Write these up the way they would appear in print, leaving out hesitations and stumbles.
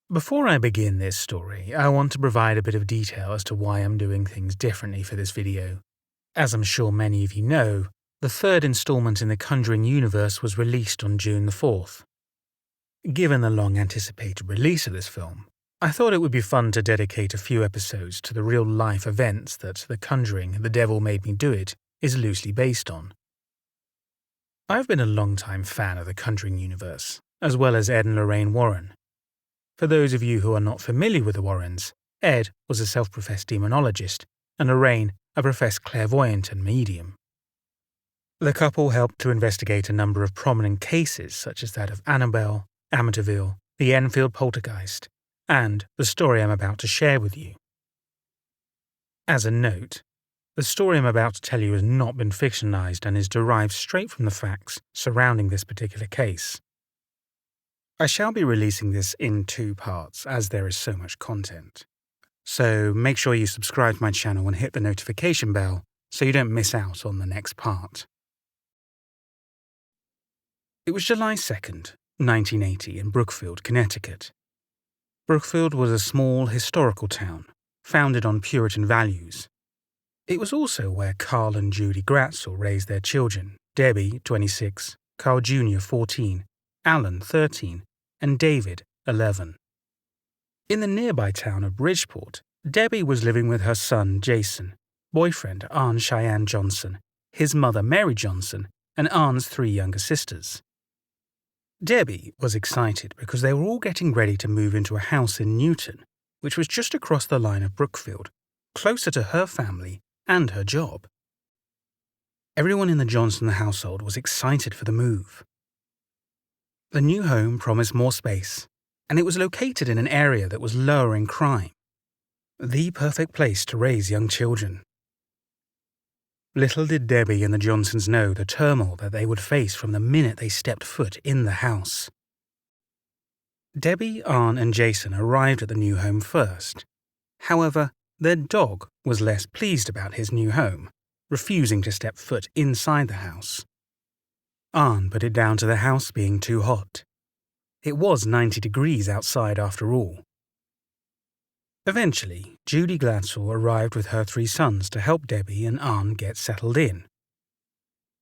Before I begin this story, I want to provide a bit of detail as to why I'm doing things differently for this video. As I'm sure many of you know, the third installment in the Conjuring universe was released on June the 4th. Given the long-anticipated release of this film, I thought it would be fun to dedicate a few episodes to the real-life events that The Conjuring, The Devil Made Me Do It is loosely based on. I've been a long-time fan of the Conjuring universe, as well as Ed and Lorraine Warren. For those of you who are not familiar with the Warrens, Ed was a self-professed demonologist, and Lorraine a professed clairvoyant and medium. The couple helped to investigate a number of prominent cases such as that of Annabelle, Amityville, the Enfield Poltergeist, and the story I'm about to share with you. As a note, the story I'm about to tell you has not been fictionalized and is derived straight from the facts surrounding this particular case. I shall be releasing this in 2 parts as there is so much content. So make sure you subscribe to my channel and hit the notification bell so you don't miss out on the next part. It was July 2nd, 1980 in Brookfield, Connecticut. Brookfield was a small historical town, founded on Puritan values. It was also where Carl and Judy Gratzel raised their children, Debbie, 26, Carl Jr., 14, Alan, 13, and David, 11. In the nearby town of Bridgeport, Debbie was living with her son, Jason, boyfriend Anne Cheyenne Johnson, his mother Mary Johnson, and Anne's 3 younger sisters. Debbie was excited because they were all getting ready to move into a house in Newton, which was just across the line of Brookfield, closer to her family and her job. Everyone in the Johnson household was excited for the move. The new home promised more space, and it was located in an area that was lower in crime. The perfect place to raise young children. Little did Debbie and the Johnsons know the turmoil that they would face from the minute they stepped foot in the house. Debbie, Anne, and Jason arrived at the new home first. However, their dog was less pleased about his new home, refusing to step foot inside the house. Anne put it down to the house being too hot. It was 90 degrees outside after all. Eventually, Judy Glatzel arrived with her 3 sons to help Debbie and Anne get settled in.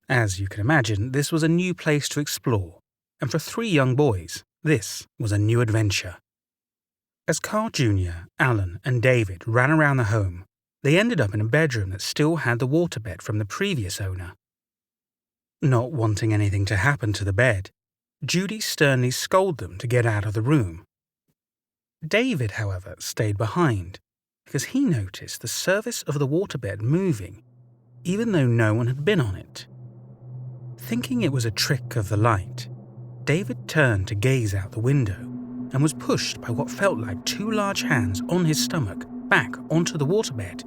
As you can imagine, this was a new place to explore, and for 3 young boys, this was a new adventure. As Carl Jr., Alan, and David ran around the home, they ended up in a bedroom that still had the waterbed from the previous owner. Not wanting anything to happen to the bed, Judy sternly scolded them to get out of the room. David, however, stayed behind because he noticed the surface of the waterbed moving, even though no one had been on it. Thinking it was a trick of the light, David turned to gaze out the window and was pushed by what felt like 2 large hands on his stomach back onto the waterbed.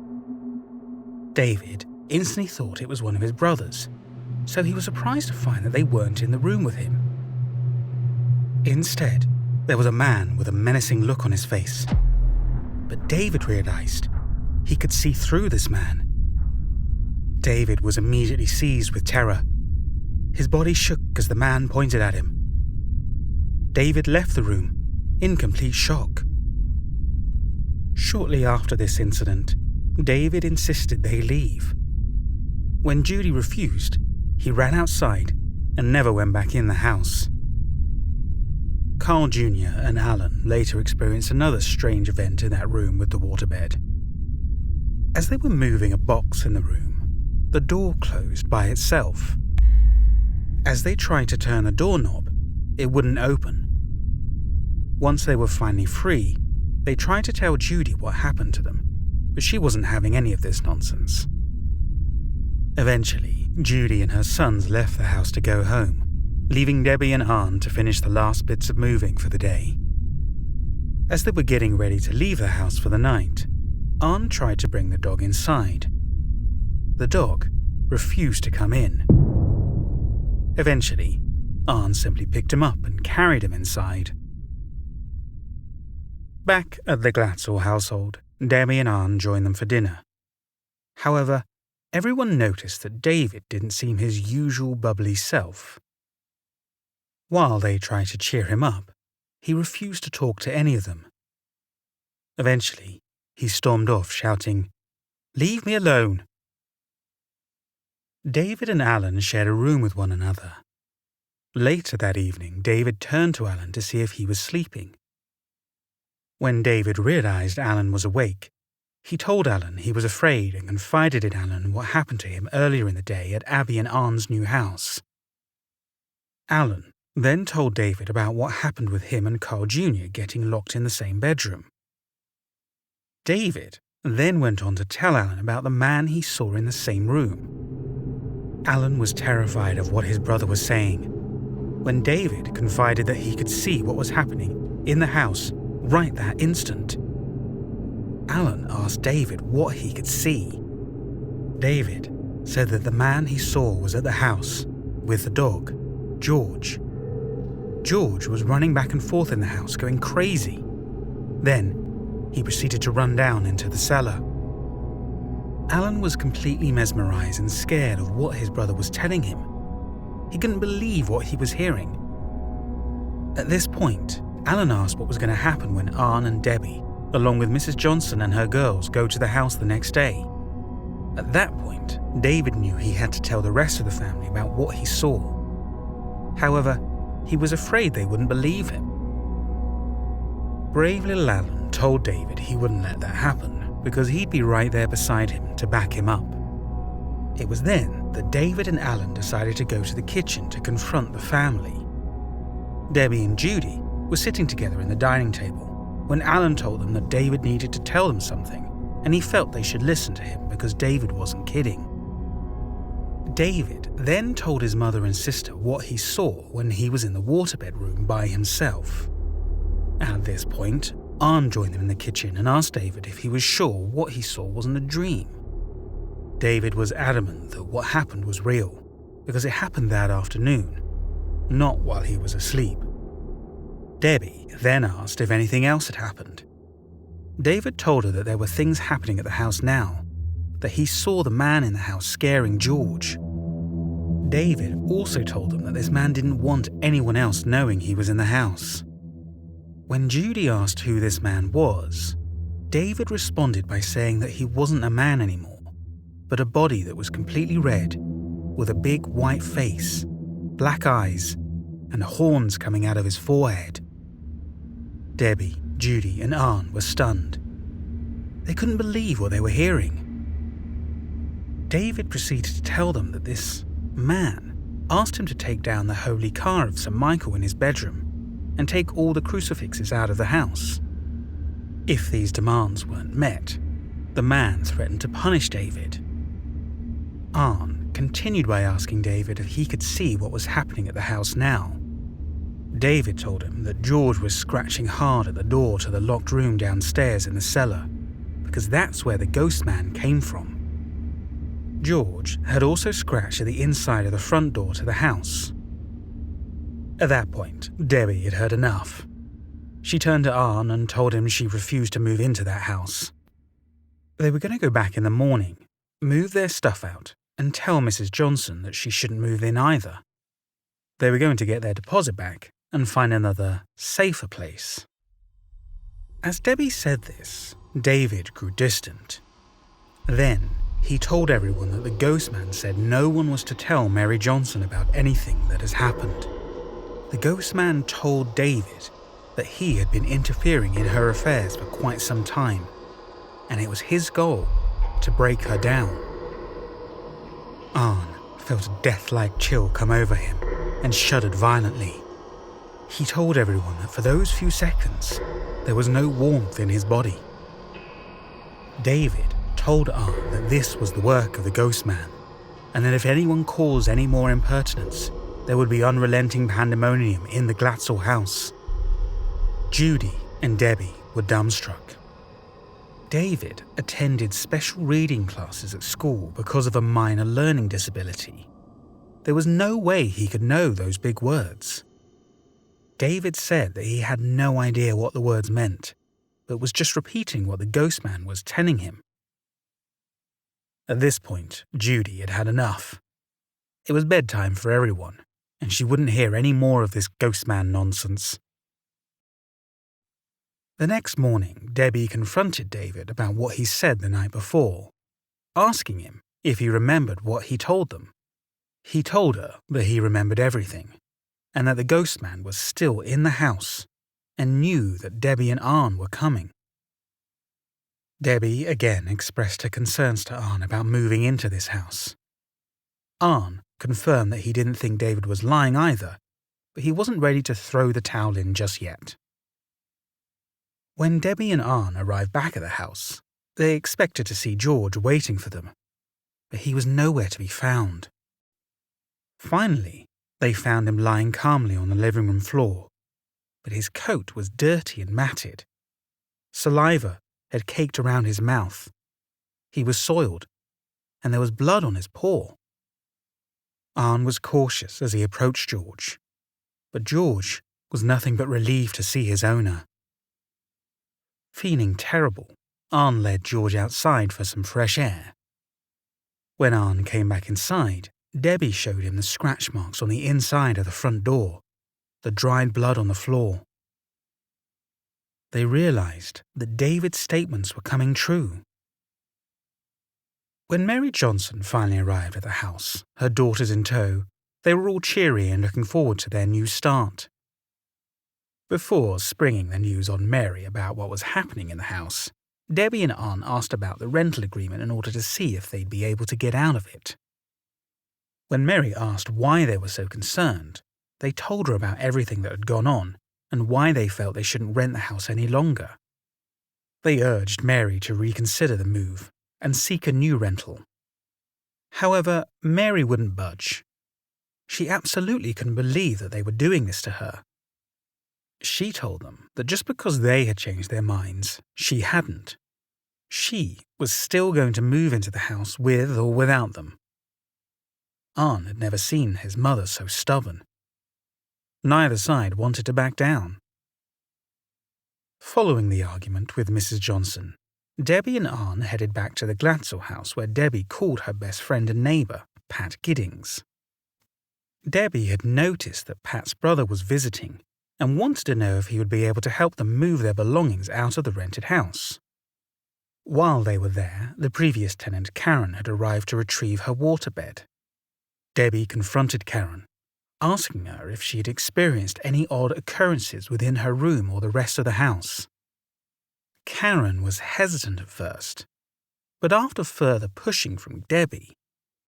David instantly thought it was one of his brothers, so he was surprised to find that they weren't in the room with him. Instead, there was a man with a menacing look on his face. But David realized he could see through this man. David was immediately seized with terror. His body shook as the man pointed at him. David left the room in complete shock. Shortly after this incident, David insisted they leave. When Judy refused, he ran outside and never went back in the house. Carl Jr. and Alan later experienced another strange event in that room with the waterbed. As they were moving a box in the room, the door closed by itself. As they tried to turn the doorknob, it wouldn't open. Once they were finally free, they tried to tell Judy what happened to them, but she wasn't having any of this nonsense. Eventually, Judy and her sons left the house to go home, leaving Debbie and Anne to finish the last bits of moving for the day. As they were getting ready to leave the house for the night, Anne tried to bring the dog inside. The dog refused to come in. Eventually, Anne simply picked him up and carried him inside. Back at the Glatzel household, Debbie and Anne joined them for dinner. However, everyone noticed that David didn't seem his usual bubbly self. While they tried to cheer him up, he refused to talk to any of them. Eventually, he stormed off, shouting, "Leave me alone!" David and Alan shared a room with one another. Later that evening, David turned to Alan to see if he was sleeping. When David realized Alan was awake, he told Alan he was afraid and confided in Alan what happened to him earlier in the day at Abby and Arne's new house. Alan then told David about what happened with him and Carl Jr. getting locked in the same bedroom. David then went on to tell Alan about the man he saw in the same room. Alan was terrified of what his brother was saying, when David confided that he could see what was happening in the house right that instant. Alan asked David what he could see. David said that the man he saw was at the house with the dog, George. George was running back and forth in the house, going crazy. Then, he proceeded to run down into the cellar. Alan was completely mesmerized and scared of what his brother was telling him. He couldn't believe what he was hearing. At this point, Alan asked what was going to happen when Arne and Debbie, along with Mrs. Johnson and her girls, go to the house the next day. At that point, David knew he had to tell the rest of the family about what he saw. However, he was afraid they wouldn't believe him. Brave little Alan told David he wouldn't let that happen because he'd be right there beside him to back him up. It was then that David and Alan decided to go to the kitchen to confront the family. Debbie and Judy were sitting together in the dining table when Alan told them that David needed to tell them something, and he felt they should listen to him because David wasn't kidding. David then told his mother and sister what he saw when he was in the waterbed room by himself. At this point, Arne joined them in the kitchen and asked David if he was sure what he saw wasn't a dream. David was adamant that what happened was real because it happened that afternoon, not while he was asleep. Debbie then asked if anything else had happened. David told her that there were things happening at the house now, that he saw the man in the house scaring George. David also told them that this man didn't want anyone else knowing he was in the house. When Judy asked who this man was, David responded by saying that he wasn't a man anymore, but a body that was completely red, with a big white face, black eyes, and horns coming out of his forehead. Debbie, Judy, and Arne were stunned. They couldn't believe what they were hearing. David proceeded to tell them that this man asked him to take down the holy car of St. Michael in his bedroom and take all the crucifixes out of the house. If these demands weren't met, the man threatened to punish David. Arne continued by asking David if he could see what was happening at the house now. David told him that George was scratching hard at the door to the locked room downstairs in the cellar, because that's where the ghost man came from. George had also scratched at the inside of the front door to the house. At that point, Debbie had heard enough. She turned to Arne and told him she refused to move into that house. They were going to go back in the morning, move their stuff out, and tell Mrs. Johnson that she shouldn't move in either. They were going to get their deposit back and find another, safer place. As Debbie said this, David grew distant. Then, he told everyone that the ghost man said no one was to tell Mary Johnson about anything that has happened. The ghost man told David that he had been interfering in her affairs for quite some time, and it was his goal to break her down. Arne felt a death-like chill come over him and shuddered violently. He told everyone that for those few seconds, there was no warmth in his body. David told Arne that this was the work of the ghost man, and that if anyone caused any more impertinence, there would be unrelenting pandemonium in the Glatzel house. Judy and Debbie were dumbstruck. David attended special reading classes at school because of a minor learning disability. There was no way he could know those big words. David said that he had no idea what the words meant, but was just repeating what the ghost man was telling him. At this point, Judy had had enough. It was bedtime for everyone, and she wouldn't hear any more of this ghost man nonsense. The next morning, Debbie confronted David about what he said the night before, asking him if he remembered what he told them. He told her that he remembered everything, and that the ghost man was still in the house and knew that Debbie and Arn were coming. Debbie again expressed her concerns to Arn about moving into this house. Arn confirmed that he didn't think David was lying either, but he wasn't ready to throw the towel in just yet. When Debbie and Arn arrived back at the house, they expected to see George waiting for them, but he was nowhere to be found. Finally, they found him lying calmly on the living room floor, but his coat was dirty and matted. Saliva had caked around his mouth. He was soiled, and there was blood on his paw. Arn was cautious as he approached George, but George was nothing but relieved to see his owner. Feeling terrible, Arn led George outside for some fresh air. When Arn came back inside, Debbie showed him the scratch marks on the inside of the front door, the dried blood on the floor. They realized that David's statements were coming true. When Mary Johnson finally arrived at the house, her daughters in tow, they were all cheery and looking forward to their new start. Before springing the news on Mary about what was happening in the house, Debbie and Arn asked about the rental agreement in order to see if they'd be able to get out of it. When Mary asked why they were so concerned, they told her about everything that had gone on and why they felt they shouldn't rent the house any longer. They urged Mary to reconsider the move and seek a new rental. However, Mary wouldn't budge. She absolutely couldn't believe that they were doing this to her. She told them that just because they had changed their minds, she hadn't. She was still going to move into the house with or without them. Arn had never seen his mother so stubborn. Neither side wanted to back down. Following the argument with Mrs. Johnson, Debbie and Arn headed back to the Glatzel house where Debbie called her best friend and neighbour, Pat Giddings. Debbie had noticed that Pat's brother was visiting and wanted to know if he would be able to help them move their belongings out of the rented house. While they were there, the previous tenant, Karen, had arrived to retrieve her waterbed. Debbie confronted Karen, asking her if she had experienced any odd occurrences within her room or the rest of the house. Karen was hesitant at first, but after further pushing from Debbie,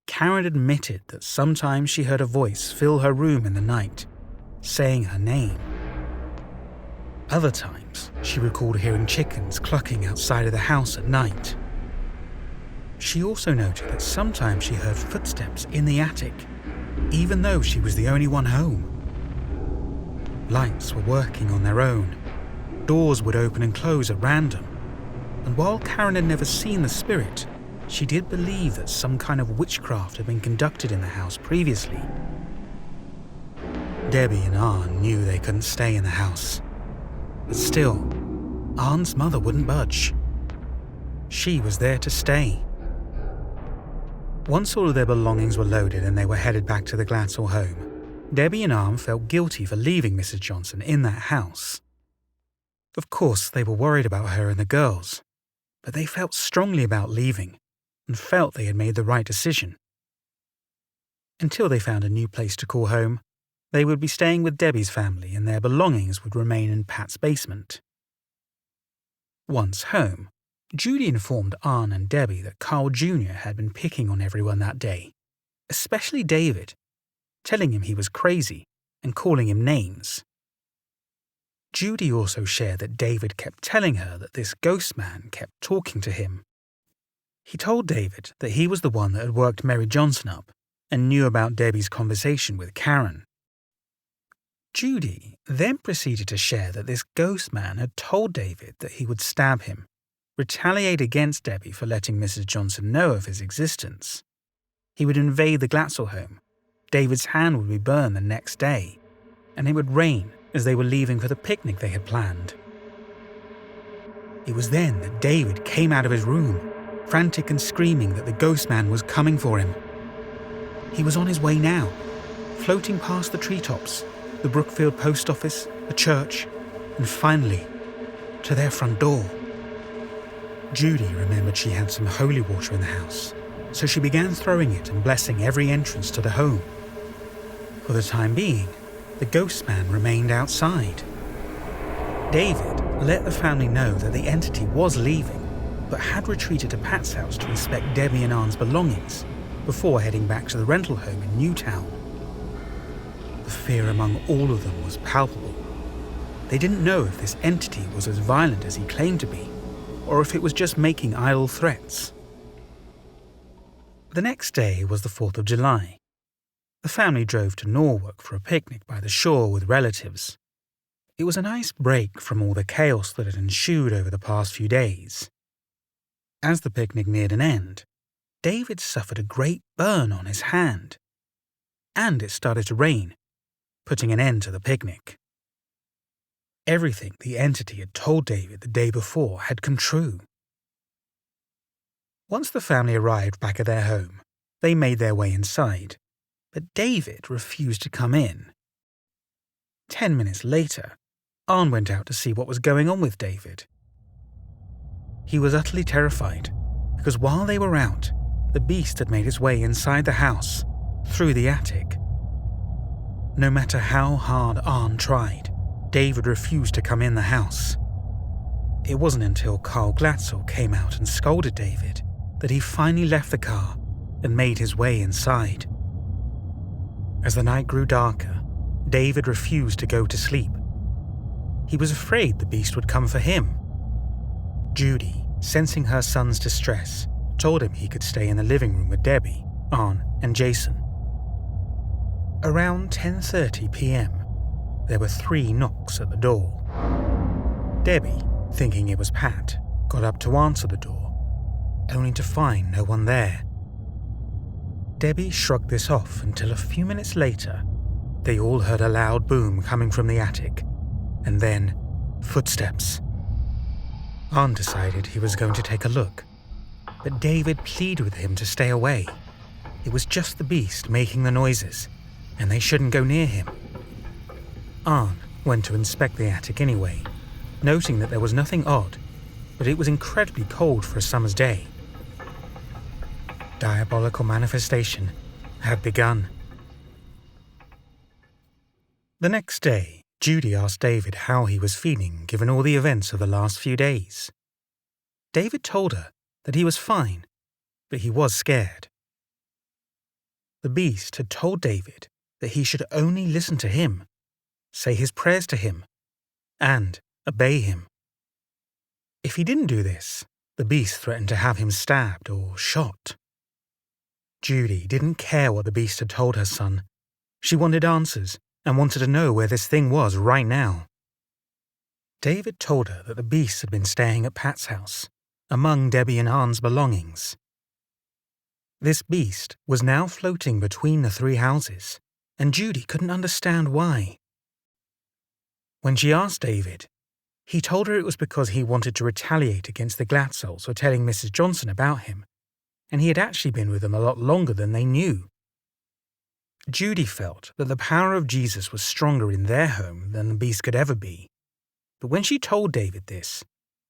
Karen admitted that sometimes she heard a voice fill her room in the night, saying her name. Other times, she recalled hearing chickens clucking outside of the house at night. She also noted that sometimes she heard footsteps in the attic, even though she was the only one home. Lights were working on their own. Doors would open and close at random. And while Karen had never seen the spirit, she did believe that some kind of witchcraft had been conducted in the house previously. Debbie and Arn knew they couldn't stay in the house. But still, Arn's mother wouldn't budge. She was there to stay. Once all of their belongings were loaded and they were headed back to the Glatzel home, Debbie and Arn felt guilty for leaving Mrs. Johnson in that house. Of course, they were worried about her and the girls, but they felt strongly about leaving and felt they had made the right decision. Until they found a new place to call home, they would be staying with Debbie's family and their belongings would remain in Pat's basement. Once home, Judy informed Arn and Debbie that Carl Jr. had been picking on everyone that day, especially David, telling him he was crazy and calling him names. Judy also shared that David kept telling her that this ghost man kept talking to him. He told David that he was the one that had worked Mary Johnson up and knew about Debbie's conversation with Karen. Judy then proceeded to share that this ghost man had told David that he would stab him, retaliate against Debbie for letting Mrs. Johnson know of his existence. He would invade the Glatzel home, David's hand would be burned the next day, and it would rain as they were leaving for the picnic they had planned. It was then that David came out of his room, frantic and screaming that the ghost man was coming for him. He was on his way now, floating past the treetops, the Brookfield post office, the church, and finally, to to their front door. Judy remembered she had some holy water in the house, so she began throwing it and blessing every entrance to the home. For the time being, the ghost man remained outside. David let the family know that the entity was leaving, but had retreated to Pat's house to inspect Debbie and Ann's belongings before heading back to the rental home in Newtown. The fear among all of them was palpable. They didn't know if this entity was as violent as he claimed to be, or if it was just making idle threats. The next day was the 4th of July. The family drove to Norwalk for a picnic by the shore with relatives. It was a nice break from all the chaos that had ensued over the past few days. As the picnic neared an end, David suffered a great burn on his hand. And it started to rain, putting an end to the picnic. Everything the entity had told David the day before had come true. Once the family arrived back at their home, they made their way inside, but David refused to come in. 10 minutes later, Anne went out to see what was going on with David. He was utterly terrified, because while they were out, the beast had made its way inside the house, through the attic. No matter how hard Anne tried, David refused to come in the house. It wasn't until Carl Glatzel came out and scolded David that he finally left the car and made his way inside. As the night grew darker, David refused to go to sleep. He was afraid the beast would come for him. Judy, sensing her son's distress, told him he could stay in the living room with Debbie, Anne, and Jason. Around 10:30 p.m., there were 3 knocks at the door. Debbie, thinking it was Pat, got up to answer the door, only to find no one there. Debbie shrugged this off until a few minutes later, they all heard a loud boom coming from the attic, and then footsteps. Anne decided he was going to take a look, but David pleaded with him to stay away. It was just the beast making the noises, and they shouldn't go near him. Anne went to inspect the attic anyway, noting that there was nothing odd, but it was incredibly cold for a summer's day. Diabolical manifestation had begun. The next day, Judy asked David how he was feeling given all the events of the last few days. David told her that he was fine, but he was scared. The beast had told David that he should only listen to him, say his prayers to him, and obey him. If he didn't do this, the beast threatened to have him stabbed or shot. Judy didn't care what the beast had told her son. She wanted answers and wanted to know where this thing was right now. David told her that the beast had been staying at Pat's house, among Debbie and Anne's belongings. This beast was now floating between the 3 houses, and Judy couldn't understand why. When she asked David, he told her it was because he wanted to retaliate against the Glatzels for telling Mrs. Johnson about him, and he had actually been with them a lot longer than they knew. Judy felt that the power of Jesus was stronger in their home than the beast could ever be. But when she told David this,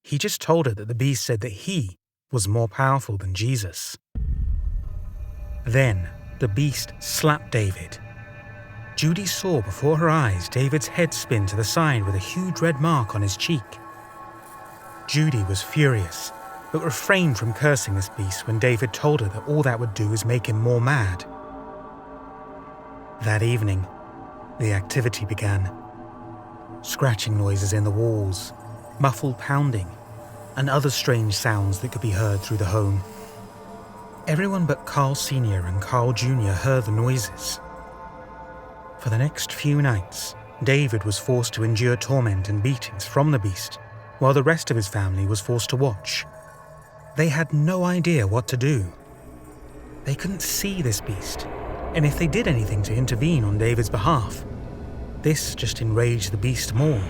he just told her that the beast said that he was more powerful than Jesus. Then the beast slapped David. Judy saw before her eyes David's head spin to the side with a huge red mark on his cheek. Judy was furious, but refrained from cursing this beast when David told her that all that would do is make him more mad. That evening, the activity began. Scratching noises in the walls, muffled pounding, and other strange sounds that could be heard through the home. Everyone but Carl Sr. and Carl Jr. heard the noises. For the next few nights, David was forced to endure torment and beatings from the beast, while the rest of his family was forced to watch. They had no idea what to do. They couldn't see this beast, and if they did anything to intervene on David's behalf, this just enraged the beast more.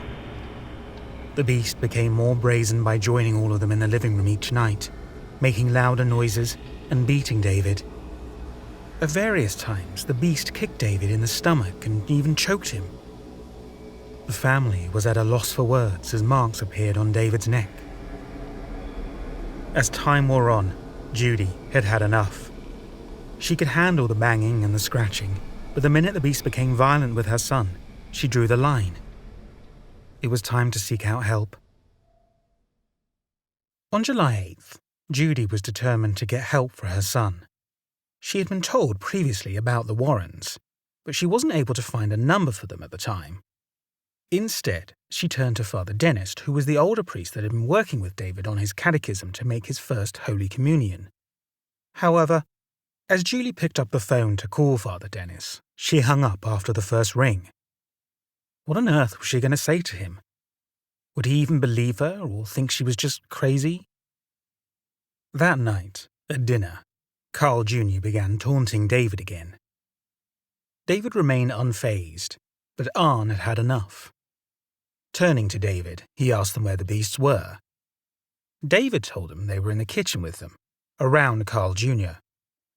The beast became more brazen by joining all of them in the living room each night, making louder noises and beating David. At various times, the beast kicked David in the stomach and even choked him. The family was at a loss for words as marks appeared on David's neck. As time wore on, Judy had had enough. She could handle the banging and the scratching, but the minute the beast became violent with her son, she drew the line. It was time to seek out help. On July 8th, Judy was determined to get help for her son. She had been told previously about the Warrens, but she wasn't able to find a number for them at the time. Instead, she turned to Father Dennis, who was the older priest that had been working with David on his catechism to make his first Holy Communion. However, as Julie picked up the phone to call Father Dennis, she hung up after the first ring. What on earth was she going to say to him? Would he even believe her or think she was just crazy? That night, at dinner, Carl Jr. began taunting David again. David remained unfazed, but Arne had had enough. Turning to David, he asked them where the beasts were. David told him they were in the kitchen with them, around Carl Jr.,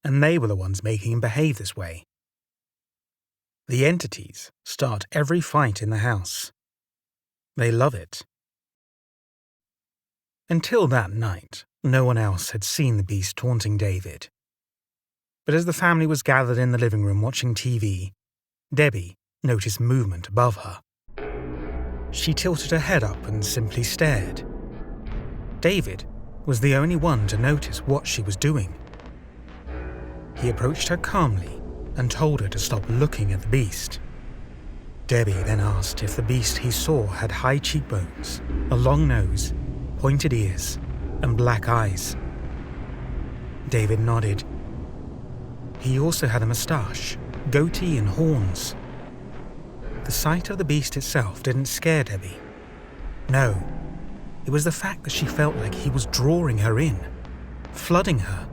and they were the ones making him behave this way. The entities start every fight in the house. They love it. Until that night, no one else had seen the beast taunting David. But as the family was gathered in the living room watching TV, Debbie noticed movement above her. She tilted her head up and simply stared. David was the only one to notice what she was doing. He approached her calmly and told her to stop looking at the beast. Debbie then asked if the beast he saw had high cheekbones, a long nose, pointed ears, and black eyes. David nodded. He also had a moustache, goatee, and horns. The sight of the beast itself didn't scare Debbie. No, it was the fact that she felt like he was drawing her in, flooding her.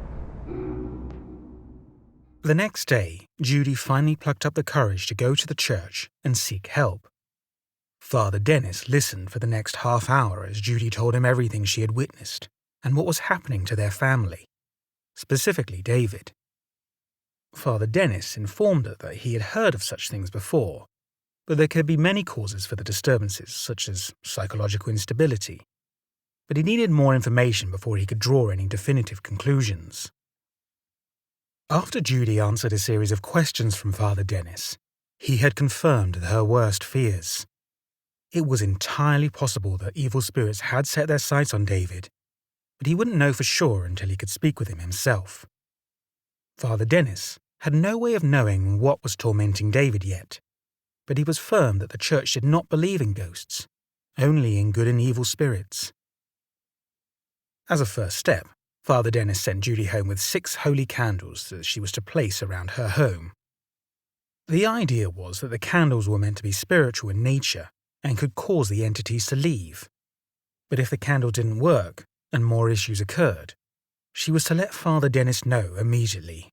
The next day, Judy finally plucked up the courage to go to the church and seek help. Father Dennis listened for the next half hour as Judy told him everything she had witnessed and what was happening to their family, specifically David. Father Dennis informed her that he had heard of such things before, but there could be many causes for the disturbances, such as psychological instability. But he needed more information before he could draw any definitive conclusions. After Judy answered a series of questions from Father Dennis, he had confirmed her worst fears. It was entirely possible that evil spirits had set their sights on David, but he wouldn't know for sure until he could speak with him himself. Father Dennis had no way of knowing what was tormenting David yet, but he was firm that the church did not believe in ghosts, only in good and evil spirits. As a first step, Father Dennis sent Judy home with 6 holy candles that she was to place around her home. The idea was that the candles were meant to be spiritual in nature and could cause the entities to leave. But if the candle didn't work and more issues occurred, she was to let Father Dennis know immediately.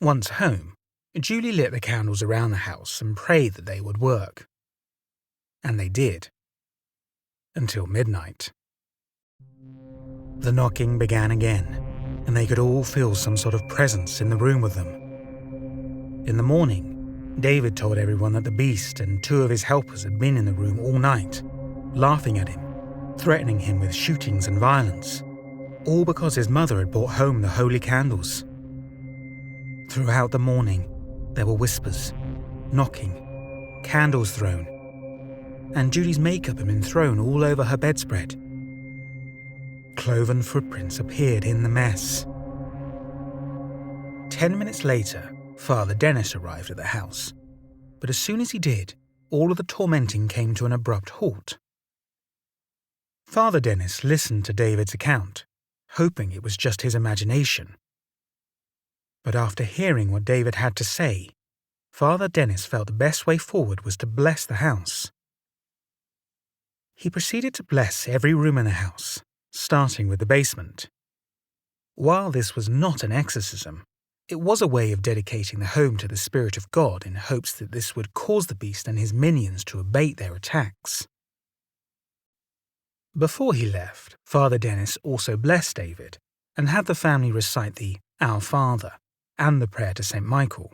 Once home, Julie lit the candles around the house and prayed that they would work. And they did. Until midnight. The knocking began again, and they could all feel some sort of presence in the room with them. In the morning, David told everyone that the beast and 2 of his helpers had been in the room all night, laughing at him, threatening him with shootings and violence, all because his mother had brought home the holy candles. Throughout the morning, there were whispers, knocking, candles thrown, and Judy's makeup had been thrown all over her bedspread. Cloven footprints appeared in the mess. 10 minutes later, Father Dennis arrived at the house, but as soon as he did, all of the tormenting came to an abrupt halt. Father Dennis listened to David's account, hoping it was just his imagination. But after hearing what David had to say, Father Dennis felt the best way forward was to bless the house. He proceeded to bless every room in the house, starting with the basement. While this was not an exorcism, it was a way of dedicating the home to the Spirit of God in hopes that this would cause the beast and his minions to abate their attacks. Before he left, Father Dennis also blessed David and had the family recite the Our Father and the prayer to St. Michael.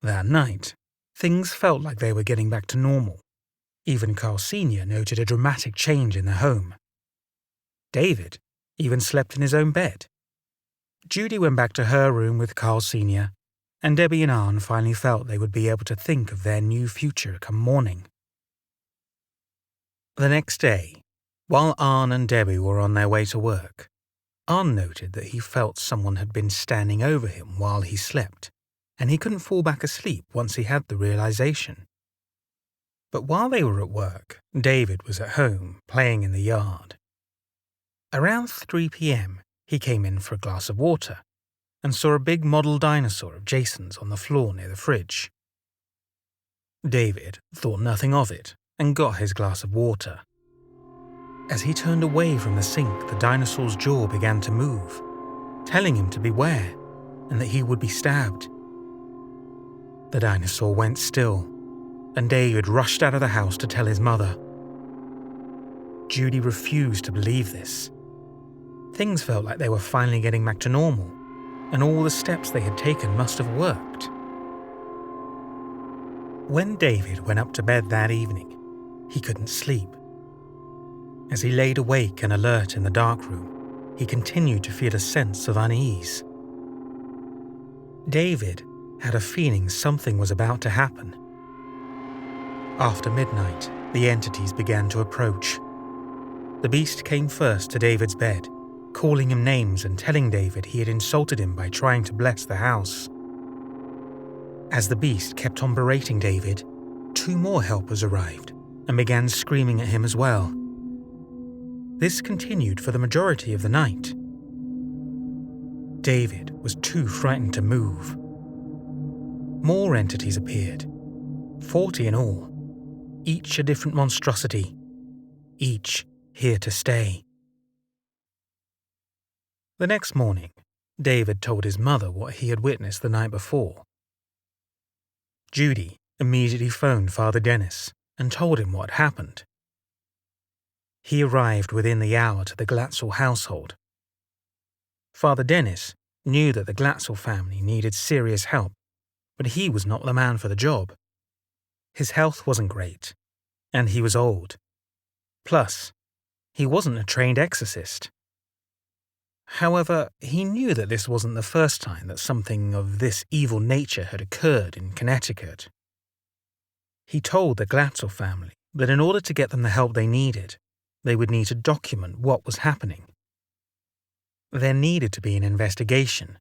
That night, Things felt like they were getting back to normal. Even Carl Sr. noted a dramatic change in the home. David even slept in his own bed. Judy went back to her room with Carl Sr., and Debbie and Arne finally felt they would be able to think of their new future come morning. The next day, while Arne and Debbie were on their way to work, Arne noted that he felt someone had been standing over him while he slept, and he couldn't fall back asleep once he had the realization. But while they were at work, David was at home, playing in the yard. Around 3 p.m., he came in for a glass of water and saw a big model dinosaur of Jason's on the floor near the fridge. David thought nothing of it and got his glass of water. As he turned away from the sink, the dinosaur's jaw began to move, telling him to beware and that he would be stabbed. The dinosaur went still, and David rushed out of the house to tell his mother. Judy refused to believe this. Things felt like they were finally getting back to normal, and all the steps they had taken must have worked. When David went up to bed that evening, he couldn't sleep. As he laid awake and alert in the dark room, he continued to feel a sense of unease. David had a feeling something was about to happen. After midnight, the entities began to approach. The beast came first to David's bed, calling him names and telling David he had insulted him by trying to bless the house. As the beast kept on berating David, 2 more helpers arrived and began screaming at him as well. This continued for the majority of the night. David was too frightened to move. More entities appeared, 40 in all, each a different monstrosity, each here to stay. The next morning, David told his mother what he had witnessed the night before. Judy immediately phoned Father Dennis and told him what happened. He arrived within the hour to the Glatzel household. Father Dennis knew that the Glatzel family needed serious help, but he was not the man for the job. His health wasn't great, and he was old. Plus, he wasn't a trained exorcist. However, he knew that this wasn't the first time that something of this evil nature had occurred in Connecticut. He told the Glatzel family that in order to get them the help they needed, they would need to document what was happening. There needed to be an investigation,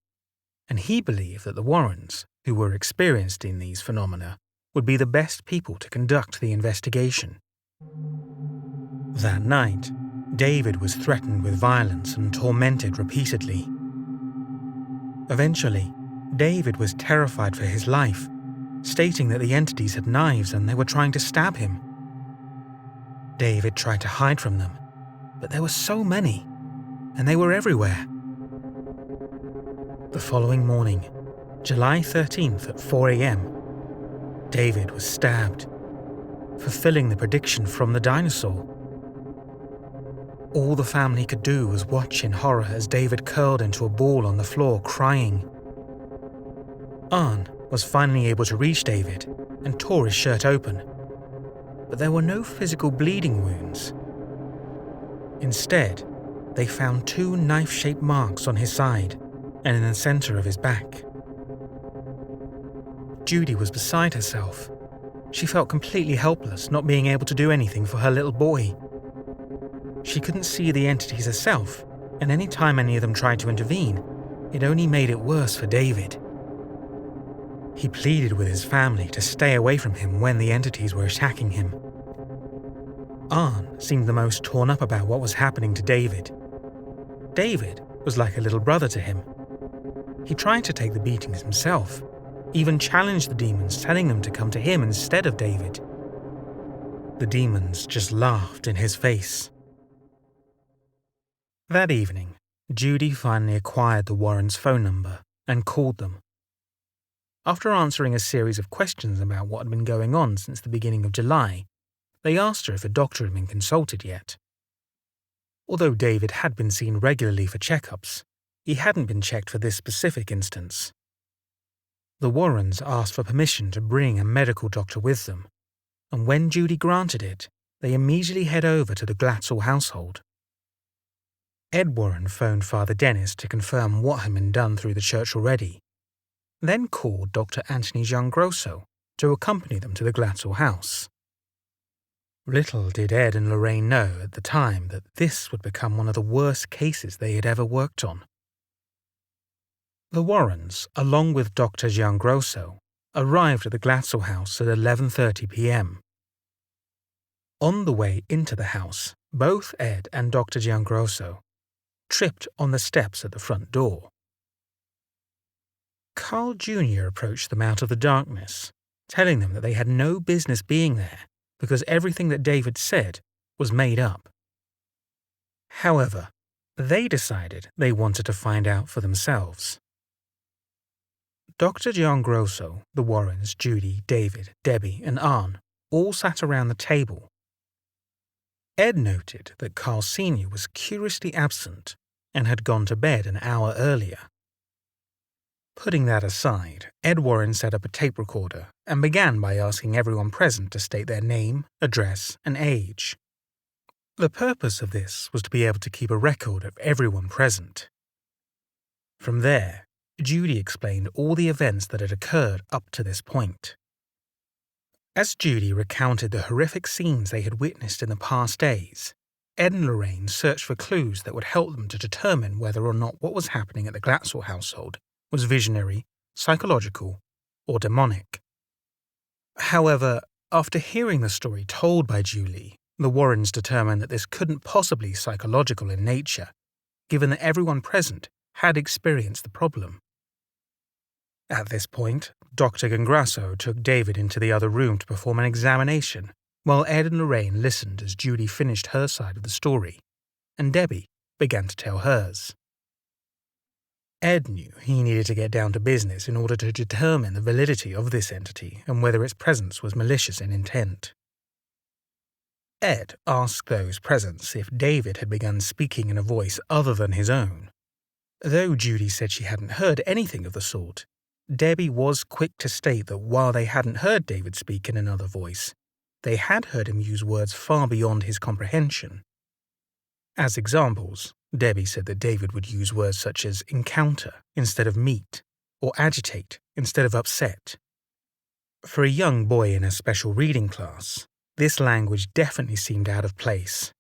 and he believed that the Warrens, who were experienced in these phenomena, would be the best people to conduct the investigation. That night, David was threatened with violence and tormented repeatedly. Eventually, David was terrified for his life, stating that the entities had knives and they were trying to stab him. David tried to hide from them, but there were so many, and they were everywhere. The following morning, July 13th at 4 a.m., David was stabbed, fulfilling the prediction from the dinosaur. All the family could do was watch in horror as David curled into a ball on the floor crying. Arne was finally able to reach David and tore his shirt open, but there were no physical bleeding wounds. Instead, they found 2 knife-shaped marks on his side and in the center of his back. Judy was beside herself. She felt completely helpless, not being able to do anything for her little boy. She couldn't see the entities herself, and any time any of them tried to intervene, it only made it worse for David. He pleaded with his family to stay away from him when the entities were attacking him. Arne seemed the most torn up about what was happening to David. David was like a little brother to him. He tried to take the beatings himself, even challenged the demons, telling them to come to him instead of David. The demons just laughed in his face. That evening, Judy finally acquired the Warrens' phone number and called them. After answering a series of questions about what had been going on since the beginning of July, they asked her if a doctor had been consulted yet. Although David had been seen regularly for checkups, he hadn't been checked for this specific instance. The Warrens asked for permission to bring a medical doctor with them, and when Judy granted it, they immediately head over to the Glatzel household. Ed Warren phoned Father Dennis to confirm what had been done through the church already, then called Dr. Anthony Giangrosso to accompany them to the Glatzel house. Little did Ed and Lorraine know at the time that this would become one of the worst cases they had ever worked on. The Warrens, along with Dr. Giangrosso, arrived at the Glatzel house at 11:30 p.m. On the way into the house, both Ed and Dr. Giangrosso tripped on the steps at the front door. Carl Jr. approached them out of the darkness, telling them that they had no business being there because everything that David said was made up. However, they decided they wanted to find out for themselves. Dr. Giangrosso, the Warrens, Judy, David, Debbie, and Arne all sat around the table. Ed noted that Carl Sr. was curiously absent and had gone to bed an hour earlier. Putting that aside, Ed Warren set up a tape recorder and began by asking everyone present to state their name, address, and age. The purpose of this was to be able to keep a record of everyone present. From there, Judy explained all the events that had occurred up to this point. As Judy recounted the horrific scenes they had witnessed in the past days, Ed and Lorraine searched for clues that would help them to determine whether or not what was happening at the Glatzel household was visionary, psychological, or demonic. However, after hearing the story told by Julie, the Warrens determined that this couldn't possibly be psychological in nature, given that everyone present had experienced the problem. At this point, Dr. Giangrosso took David into the other room to perform an examination, while Ed and Lorraine listened as Judy finished her side of the story, and Debbie began to tell hers. Ed knew he needed to get down to business in order to determine the validity of this entity and whether its presence was malicious in intent. Ed asked those present if David had begun speaking in a voice other than his own. Though Judy said she hadn't heard anything of the sort, Debbie was quick to state that while they hadn't heard David speak in another voice, they had heard him use words far beyond his comprehension. As examples, Debbie said that David would use words such as encounter instead of meet, or agitate instead of upset. For a young boy in a special reading class, this language definitely seemed out of place.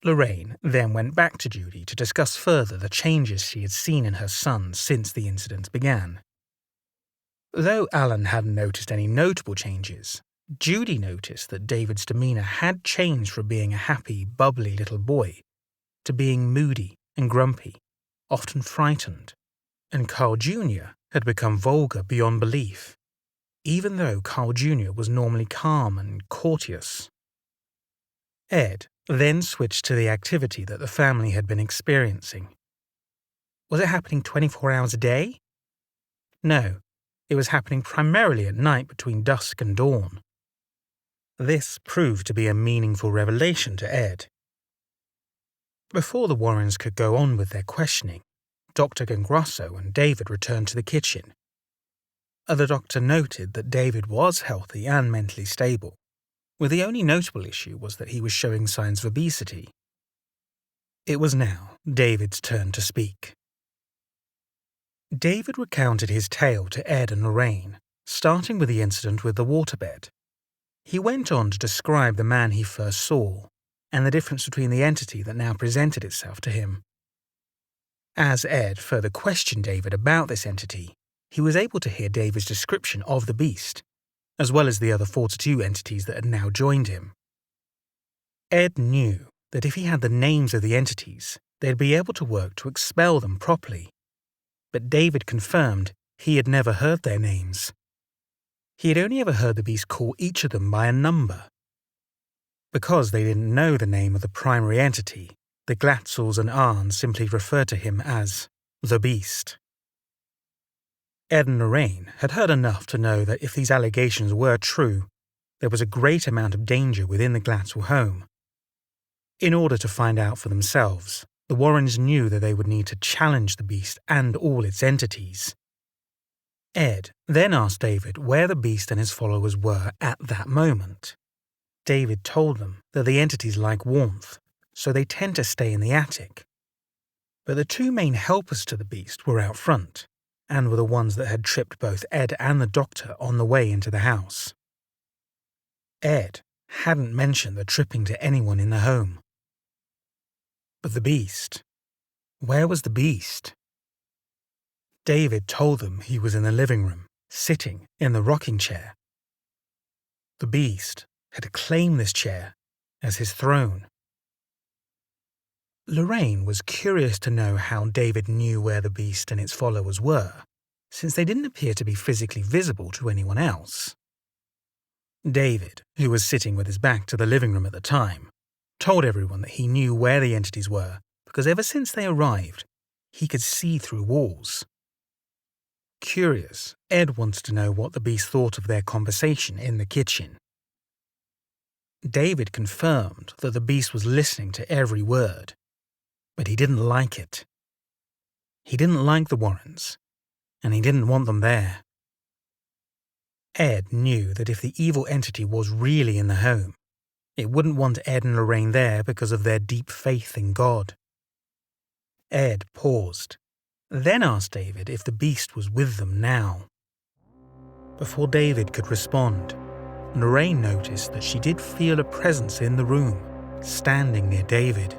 Lorraine then went back to Judy to discuss further the changes she had seen in her son since the incident began. Though Alan hadn't noticed any notable changes, Judy noticed that David's demeanor had changed from being a happy, bubbly little boy to being moody and grumpy, often frightened, and Carl Jr. had become vulgar beyond belief, even though Carl Jr. was normally calm and courteous. Ed then switched to the activity that the family had been experiencing. Was it happening 24 hours a day? No, it was happening primarily at night between dusk and dawn. This proved to be a meaningful revelation to Ed. Before the Warrens could go on with their questioning, Dr. Giangrosso and David returned to the kitchen. The doctor noted that David was healthy and mentally stable, where the only notable issue was that he was showing signs of obesity. It was now David's turn to speak. David recounted his tale to Ed and Lorraine, starting with the incident with the waterbed. He went on to describe the man he first saw, and the difference between the entity that now presented itself to him. As Ed further questioned David about this entity, he was able to hear David's description of the beast, as well as the other 42 entities that had now joined him. Ed knew that if he had the names of the entities, they'd be able to work to expel them properly, but David confirmed he had never heard their names. He had only ever heard the beast call each of them by a number. Because they didn't know the name of the primary entity, the Glatzels and Arns simply referred to him as the Beast. Ed and Lorraine had heard enough to know that if these allegations were true, there was a great amount of danger within the Glatzel home. In order to find out for themselves, the Warrens knew that they would need to challenge the beast and all its entities. Ed then asked David where the beast and his followers were at that moment. David told them that the entities like warmth, so they tend to stay in the attic. But the two main helpers to the beast were out front, and were the ones that had tripped both Ed and the doctor on the way into the house. Ed hadn't mentioned the tripping to anyone in the home. But the beast? Where was the beast? David told them he was in the living room, sitting in the rocking chair. The beast had claimed this chair as his throne. Lorraine was curious to know how David knew where the beast and its followers were, since they didn't appear to be physically visible to anyone else. David, who was sitting with his back to the living room at the time, told everyone that he knew where the entities were because ever since they arrived, he could see through walls. Curious, Ed wanted to know what the beast thought of their conversation in the kitchen. David confirmed that the beast was listening to every word, but he didn't like it. He didn't like the Warrens, and he didn't want them there. Ed knew that if the evil entity was really in the home, it wouldn't want Ed and Lorraine there because of their deep faith in God. Ed paused, then asked David if the beast was with them now. Before David could respond, Lorraine noticed that she did feel a presence in the room, standing near David.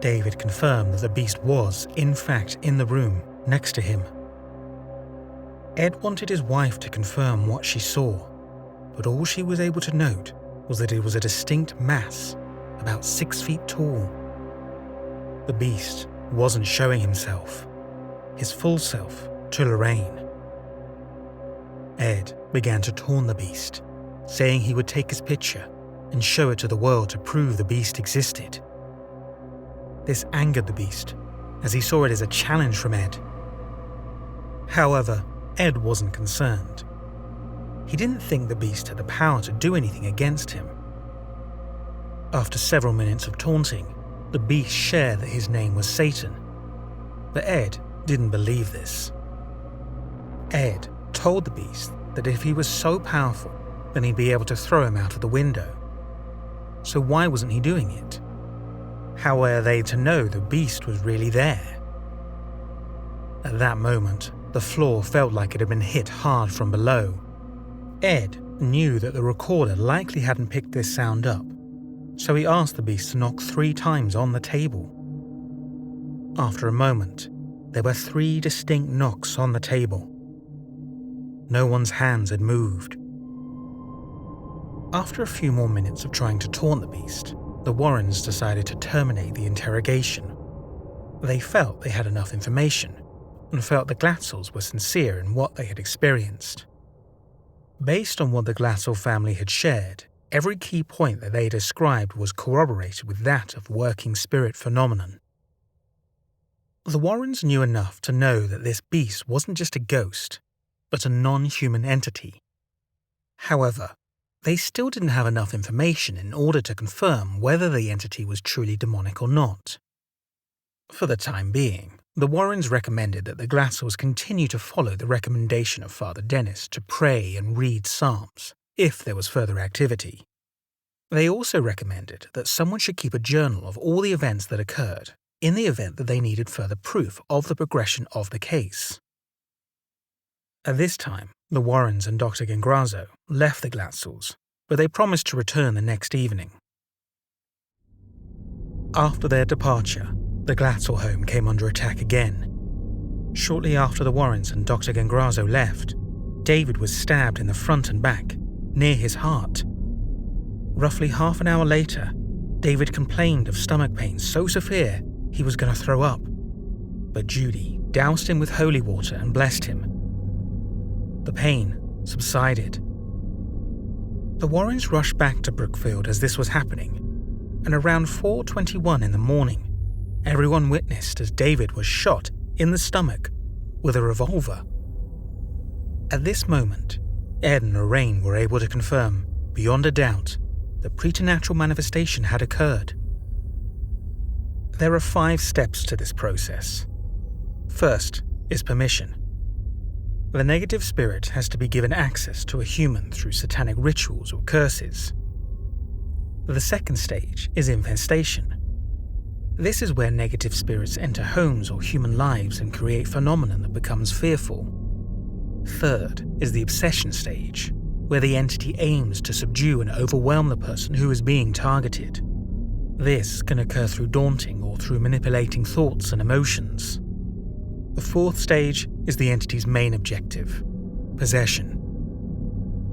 David confirmed that the beast was, in fact, in the room next to him. Ed wanted his wife to confirm what she saw, but all she was able to note was that it was a distinct mass, about 6 feet tall. The beast wasn't showing himself, his full self, to Lorraine. Ed began to taunt the beast, saying he would take his picture and show it to the world to prove the beast existed. This angered the beast, as he saw it as a challenge from Ed. However, Ed wasn't concerned. He didn't think the beast had the power to do anything against him. After several minutes of taunting, the beast shared that his name was Satan, but Ed didn't believe this. Ed told the beast that if he was so powerful, then he'd be able to throw him out of the window. So why wasn't he doing it? How were they to know the beast was really there? At that moment, the floor felt like it had been hit hard from below. Ed knew that the recorder likely hadn't picked this sound up, so he asked the beast to knock 3 times on the table. After a moment, there were 3 distinct knocks on the table. No one's hands had moved. After a few more minutes of trying to taunt the beast, the Warrens decided to terminate the interrogation. They felt they had enough information, and felt the Glatzels were sincere in what they had experienced. Based on what the Glatzel family had shared, every key point that they described was corroborated with that of working spirit phenomenon. The Warrens knew enough to know that this beast wasn't just a ghost, but a non-human entity. However, they still didn't have enough information in order to confirm whether the entity was truly demonic or not. For the time being, the Warrens recommended that the Glatzels continue to follow the recommendation of Father Dennis to pray and read psalms, if there was further activity. They also recommended that someone should keep a journal of all the events that occurred, in the event that they needed further proof of the progression of the case. At this time, the Warrens and Dr. Gengrazo left the Glatzels, but they promised to return the next evening. After their departure, the Glatzel home came under attack again. Shortly after the Warrens and Dr. Gengrazo left, David was stabbed in the front and back, near his heart. Roughly half an hour later, David complained of stomach pain so severe he was going to throw up, but Judy doused him with holy water and blessed him. The pain subsided. The Warrens rushed back to Brookfield as this was happening, and around 4:21 in the morning, everyone witnessed as David was shot in the stomach with a revolver. At this moment, Ed and Lorraine were able to confirm, beyond a doubt, that preternatural manifestation had occurred. There are 5 steps to this process. First is permission. The negative spirit has to be given access to a human through satanic rituals or curses. The second stage is infestation. This is where negative spirits enter homes or human lives and create phenomenon that becomes fearful. Third is the obsession stage, where the entity aims to subdue and overwhelm the person who is being targeted. This can occur through daunting or through manipulating thoughts and emotions. The fourth stage is the entity's main objective, possession.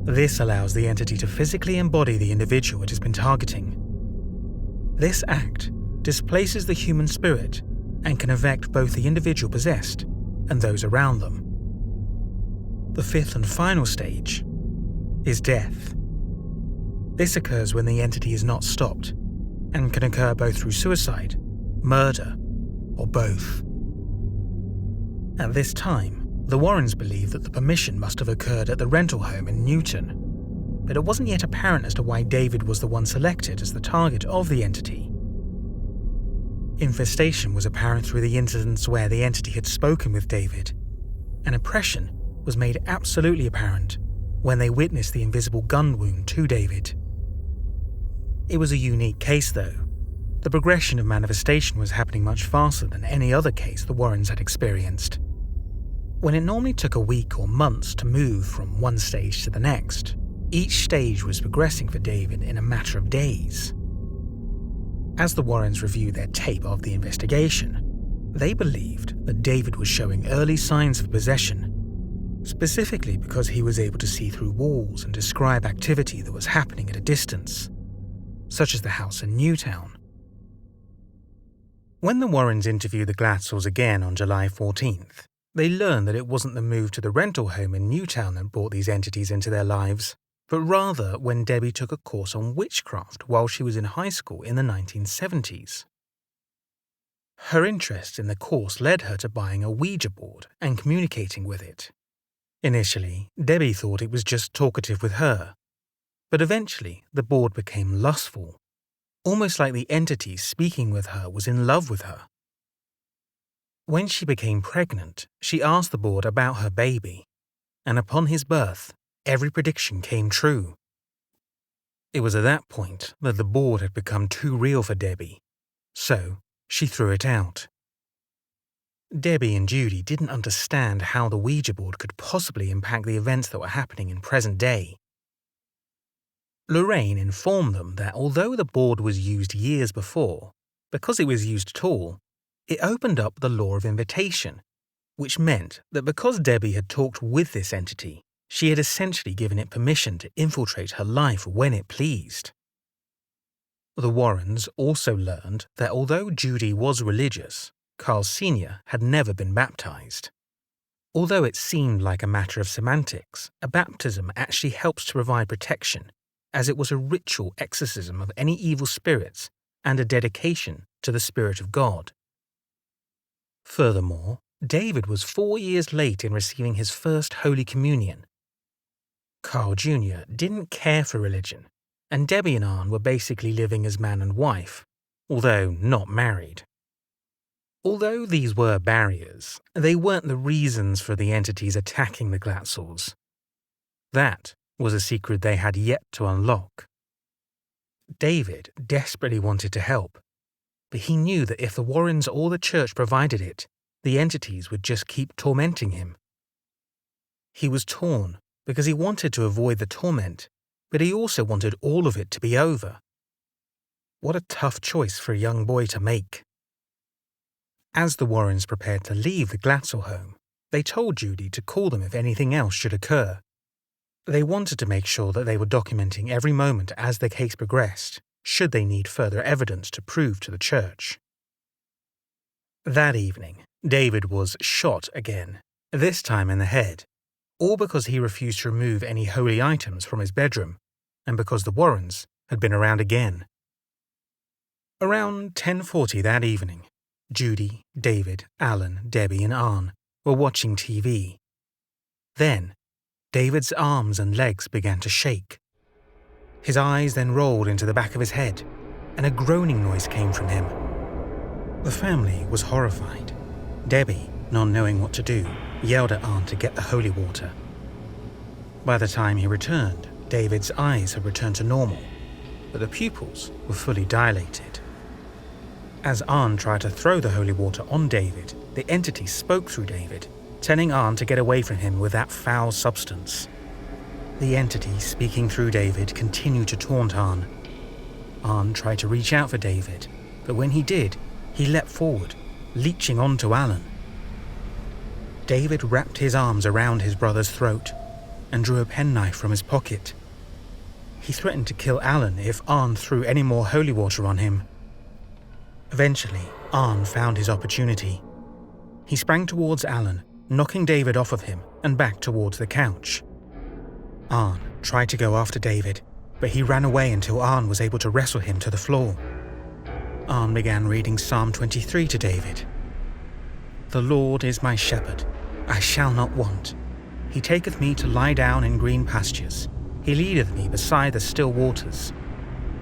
This allows the entity to physically embody the individual it has been targeting. This act displaces the human spirit and can affect both the individual possessed and those around them. The fifth and final stage is death. This occurs when the entity is not stopped and can occur both through suicide, murder, or both. At this time, the Warrens believed that the permission must have occurred at the rental home in Newton, but it wasn't yet apparent as to why David was the one selected as the target of the entity. Infestation was apparent through the incidents where the entity had spoken with David, and oppression was made absolutely apparent when they witnessed the invisible gun wound to David. It was a unique case though. The progression of manifestation was happening much faster than any other case the Warrens had experienced. When it normally took a week or months to move from one stage to the next, each stage was progressing for David in a matter of days. As the Warrens reviewed their tape of the investigation, they believed that David was showing early signs of possession, specifically because he was able to see through walls and describe activity that was happening at a distance, such as the house in Newtown. When the Warrens interviewed the Glatzels again on July 14th, they learned that it wasn't the move to the rental home in Newtown that brought these entities into their lives, but rather when Debbie took a course on witchcraft while she was in high school in the 1970s. Her interest in the course led her to buying a Ouija board and communicating with it. Initially, Debbie thought it was just talkative with her, but eventually the board became lustful, almost like the entity speaking with her was in love with her. When she became pregnant, she asked the board about her baby, and upon his birth, every prediction came true. It was at that point that the board had become too real for Debbie, so she threw it out. Debbie and Judy didn't understand how the Ouija board could possibly impact the events that were happening in present day. Lorraine informed them that although the board was used years before, because it was used at all, it opened up the law of invitation, which meant that because Debbie had talked with this entity, she had essentially given it permission to infiltrate her life when it pleased. The Warrens also learned that although Judy was religious, Carl Sr. had never been baptized. Although it seemed like a matter of semantics, a baptism actually helps to provide protection, as it was a ritual exorcism of any evil spirits and a dedication to the Spirit of God. Furthermore, David was 4 years late in receiving his first Holy Communion. Carl Jr. didn't care for religion, and Debbie and Arn were basically living as man and wife, although not married. Although these were barriers, they weren't the reasons for the entities attacking the Glatzels. That was a secret they had yet to unlock. David desperately wanted to help, but he knew that if the Warrens or the church provided it, the entities would just keep tormenting him. He was torn because he wanted to avoid the torment, but he also wanted all of it to be over. What a tough choice for a young boy to make. As the Warrens prepared to leave the Glatzel home, they told Judy to call them if anything else should occur. They wanted to make sure that they were documenting every moment as the case progressed, should they need further evidence to prove to the church. That evening, David was shot again, this time in the head, all because he refused to remove any holy items from his bedroom, and because the Warrens had been around again. Around 10:40 that evening, Judy, David, Alan, Debbie and Arn were watching TV. Then, David's arms and legs began to shake. His eyes then rolled into the back of his head, and a groaning noise came from him. The family was horrified, Debbie not knowing what to do, yelled at Arn to get the holy water. By the time he returned, David's eyes had returned to normal, but the pupils were fully dilated. As Arn tried to throw the holy water on David, the entity spoke through David, telling Arn to get away from him with that foul substance. The entity speaking through David continued to taunt Arn. Arn tried to reach out for David, but when he did, he leapt forward, leeching onto Alan. David wrapped his arms around his brother's throat and drew a penknife from his pocket. He threatened to kill Alan if Arn threw any more holy water on him. Eventually, Arn found his opportunity. He sprang towards Alan, knocking David off of him and back towards the couch. Arn tried to go after David, but he ran away until Arn was able to wrestle him to the floor. Arn began reading Psalm 23 to David. "The Lord is my shepherd, I shall not want. He taketh me to lie down in green pastures. He leadeth me beside the still waters.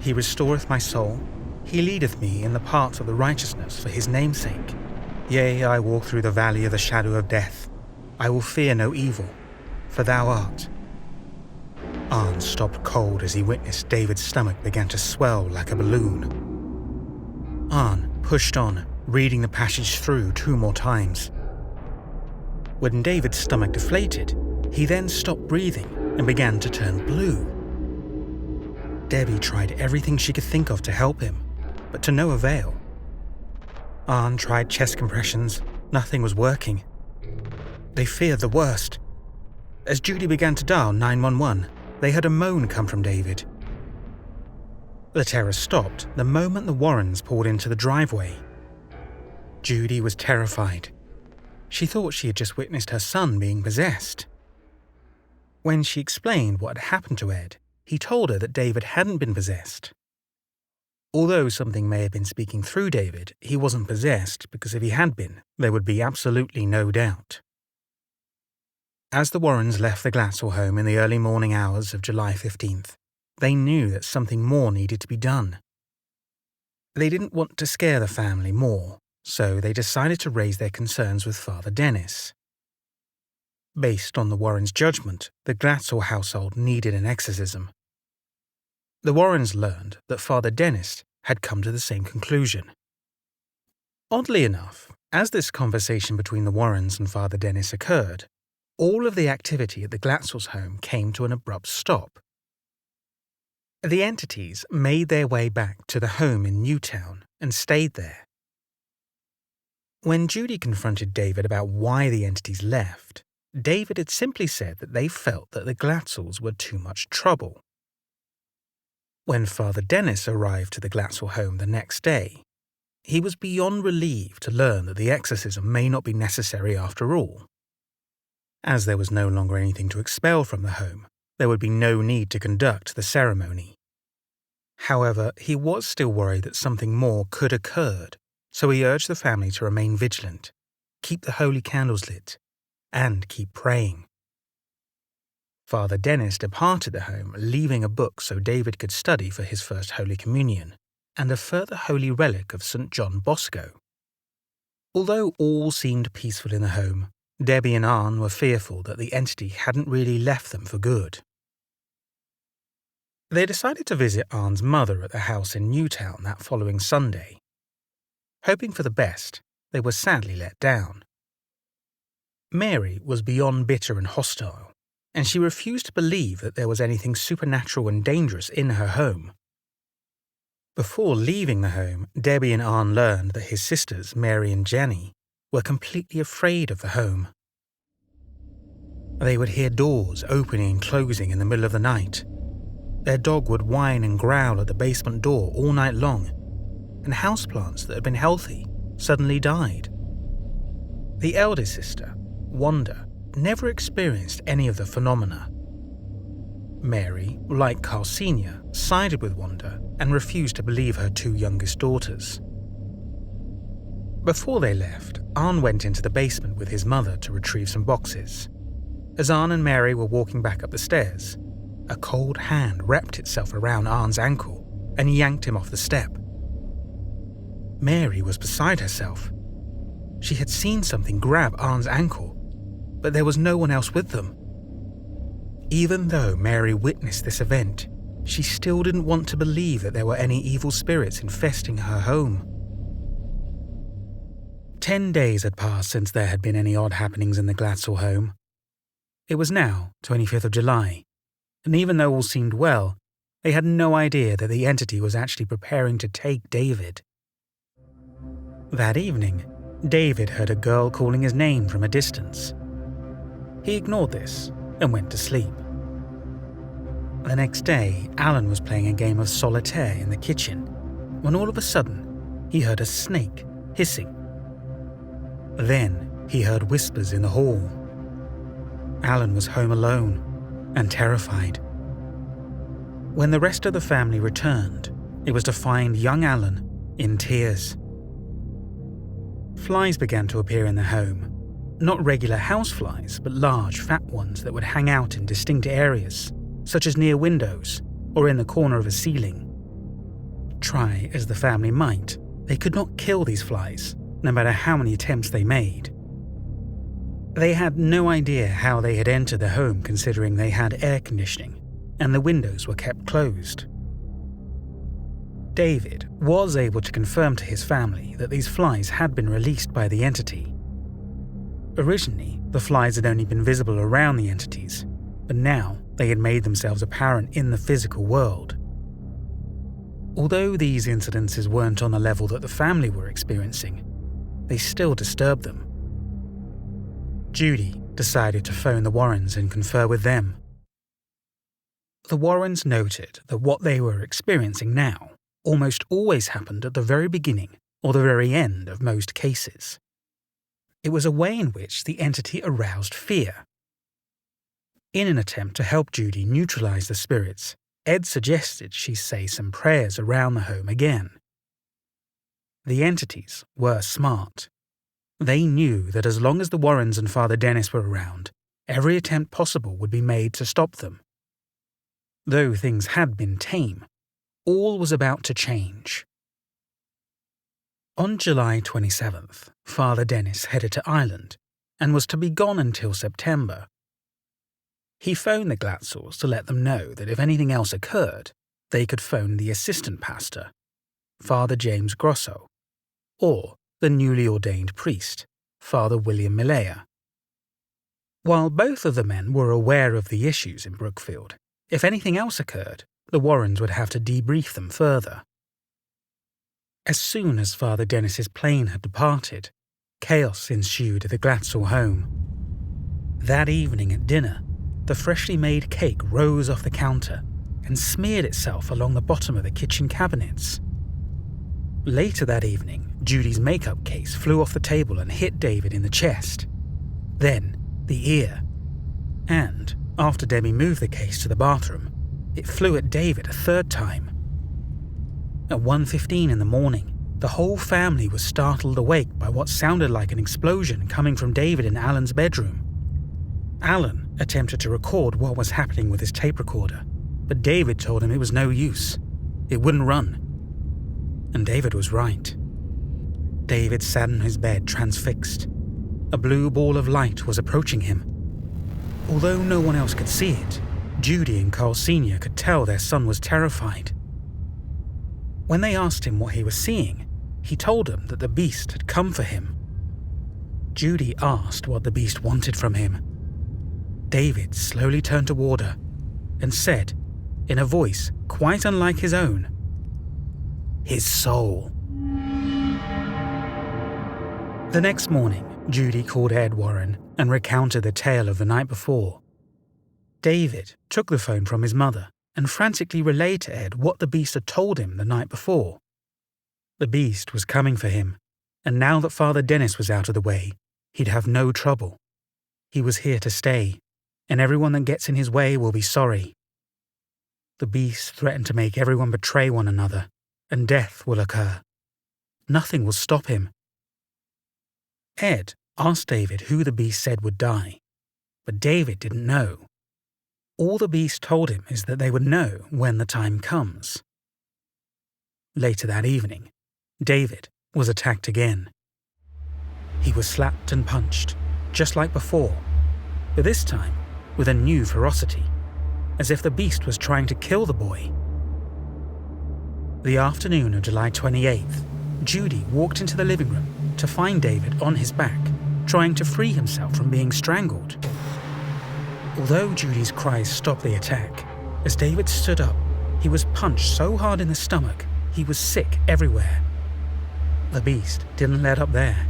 He restoreth my soul. He leadeth me in the paths of the righteousness for his name's sake. Yea, I walk through the valley of the shadow of death. I will fear no evil, for thou art." Arn stopped cold as he witnessed David's stomach began to swell like a balloon. Arn pushed on, reading the passage through 2 more times. When David's stomach deflated, he then stopped breathing and began to turn blue. Debbie tried everything she could think of to help him, but to no avail. Arn tried chest compressions, nothing was working. They feared the worst. As Judy began to dial 911, they heard a moan come from David. The terror stopped the moment the Warrens pulled into the driveway. Judy was terrified. She thought she had just witnessed her son being possessed. When she explained what had happened to Ed, he told her that David hadn't been possessed. Although something may have been speaking through David, he wasn't possessed because if he had been, there would be absolutely no doubt. As the Warrens left the Glatzel home in the early morning hours of July 15th, they knew that something more needed to be done. They didn't want to scare the family more, so they decided to raise their concerns with Father Dennis. Based on the Warrens' judgment, the Glatzel household needed an exorcism. The Warrens learned that Father Dennis had come to the same conclusion. Oddly enough, as this conversation between the Warrens and Father Dennis occurred, all of the activity at the Glatzel's home came to an abrupt stop. The entities made their way back to the home in Newtown and stayed there. When Judy confronted David about why the entities left, David had simply said that they felt that the Glatzels were too much trouble. When Father Dennis arrived to the Glatzel home the next day, he was beyond relieved to learn that the exorcism may not be necessary after all. As there was no longer anything to expel from the home, there would be no need to conduct the ceremony. However, he was still worried that something more could have occurred, so he urged the family to remain vigilant, keep the holy candles lit, and keep praying. Father Dennis departed the home, leaving a book so David could study for his first Holy Communion, and a further holy relic of St. John Bosco. Although all seemed peaceful in the home, Debbie and Arn were fearful that the entity hadn't really left them for good. They decided to visit Arn's mother at the house in Newtown that following Sunday. Hoping for the best, they were sadly let down. Mary was beyond bitter and hostile, and she refused to believe that there was anything supernatural and dangerous in her home. Before leaving the home, Debbie and Arn learned that his sisters, Mary and Jenny, were completely afraid of the home. They would hear doors opening and closing in the middle of the night. Their dog would whine and growl at the basement door all night long, and houseplants that had been healthy suddenly died. The eldest sister, Wanda, never experienced any of the phenomena. Mary, like Carl Sr., sided with Wanda and refused to believe her 2 youngest daughters. Before they left, Arn went into the basement with his mother to retrieve some boxes. As Arn and Mary were walking back up the stairs, a cold hand wrapped itself around Arn's ankle and yanked him off the step. Mary was beside herself. She had seen something grab Arn's ankle. but there was no one else with them. Even though Mary witnessed this event, she still didn't want to believe that there were any evil spirits infesting her home. 10 days had passed since there had been any odd happenings in the Glatzel home. It was now 25th of July, and even though all seemed well, they had no idea that the entity was actually preparing to take David. That evening, David heard a girl calling his name from a distance. He ignored this and went to sleep. The next day, Alan was playing a game of solitaire in the kitchen when all of a sudden he heard a snake hissing. Then he heard whispers in the hall. Alan was home alone and terrified. When the rest of the family returned, it was to find young Alan in tears. Flies began to appear in the home. Not regular houseflies, but large, fat ones that would hang out in distinct areas, such as near windows or in the corner of a ceiling. Try as the family might, they could not kill these flies, no matter how many attempts they made. They had no idea how they had entered the home, considering they had air conditioning and the windows were kept closed. David was able to confirm to his family that these flies had been released by the entity. Originally, the flies had only been visible around the entities, but now they had made themselves apparent in the physical world. Although these incidences weren't on the level that the family were experiencing, they still disturbed them. Judy decided to phone the Warrens and confer with them. The Warrens noted that what they were experiencing now almost always happened at the very beginning or the very end of most cases. It was a way in which the entity aroused fear. In an attempt to help Judy neutralize the spirits, Ed suggested she say some prayers around the home again. The entities were smart. They knew that as long as the Warrens and Father Dennis were around, every attempt possible would be made to stop them. Though things had been tame, all was about to change. On July 27th, Father Dennis headed to Ireland and was to be gone until September. He phoned the Glatzels to let them know that if anything else occurred, they could phone the assistant pastor, Father James Grosso, or the newly ordained priest, Father William Millea. While both of the men were aware of the issues in Brookfield, if anything else occurred, the Warrens would have to debrief them further. As soon as Father Dennis's plane had departed, chaos ensued at the Glatzel home. That evening at dinner, the freshly made cake rose off the counter and smeared itself along the bottom of the kitchen cabinets. Later that evening, Judy's makeup case flew off the table and hit David in the chest, then the ear, and after Debbie moved the case to the bathroom, it flew at David a third time. At 1:15 in the morning, the whole family was startled awake by what sounded like an explosion coming from David in Alan's bedroom. Alan attempted to record what was happening with his tape recorder, but David told him it was no use. It wouldn't run. And David was right. David sat in his bed transfixed. A blue ball of light was approaching him. Although no one else could see it, Judy and Carl Sr. could tell their son was terrified. When they asked him what he was seeing, he told them that the beast had come for him. Judy asked what the beast wanted from him. David slowly turned toward her and said, in a voice quite unlike his own, "His soul." The next morning, Judy called Ed Warren and recounted the tale of the night before. David took the phone from his mother and frantically relayed to Ed what the beast had told him the night before. The beast was coming for him, and now that Father Dennis was out of the way, he'd have no trouble. He was here to stay, and everyone that gets in his way will be sorry. The beast threatened to make everyone betray one another, and death will occur. Nothing will stop him. Ed asked David who the beast said would die, but David didn't know. All the beast told him is that they would know when the time comes. Later that evening, David was attacked again. He was slapped and punched, just like before, but this time with a new ferocity, as if the beast was trying to kill the boy. The afternoon of July 28th, Judy walked into the living room to find David on his back, trying to free himself from being strangled. Although Judy's cries stopped the attack, as David stood up, he was punched so hard in the stomach he was sick everywhere. The beast didn't let up there.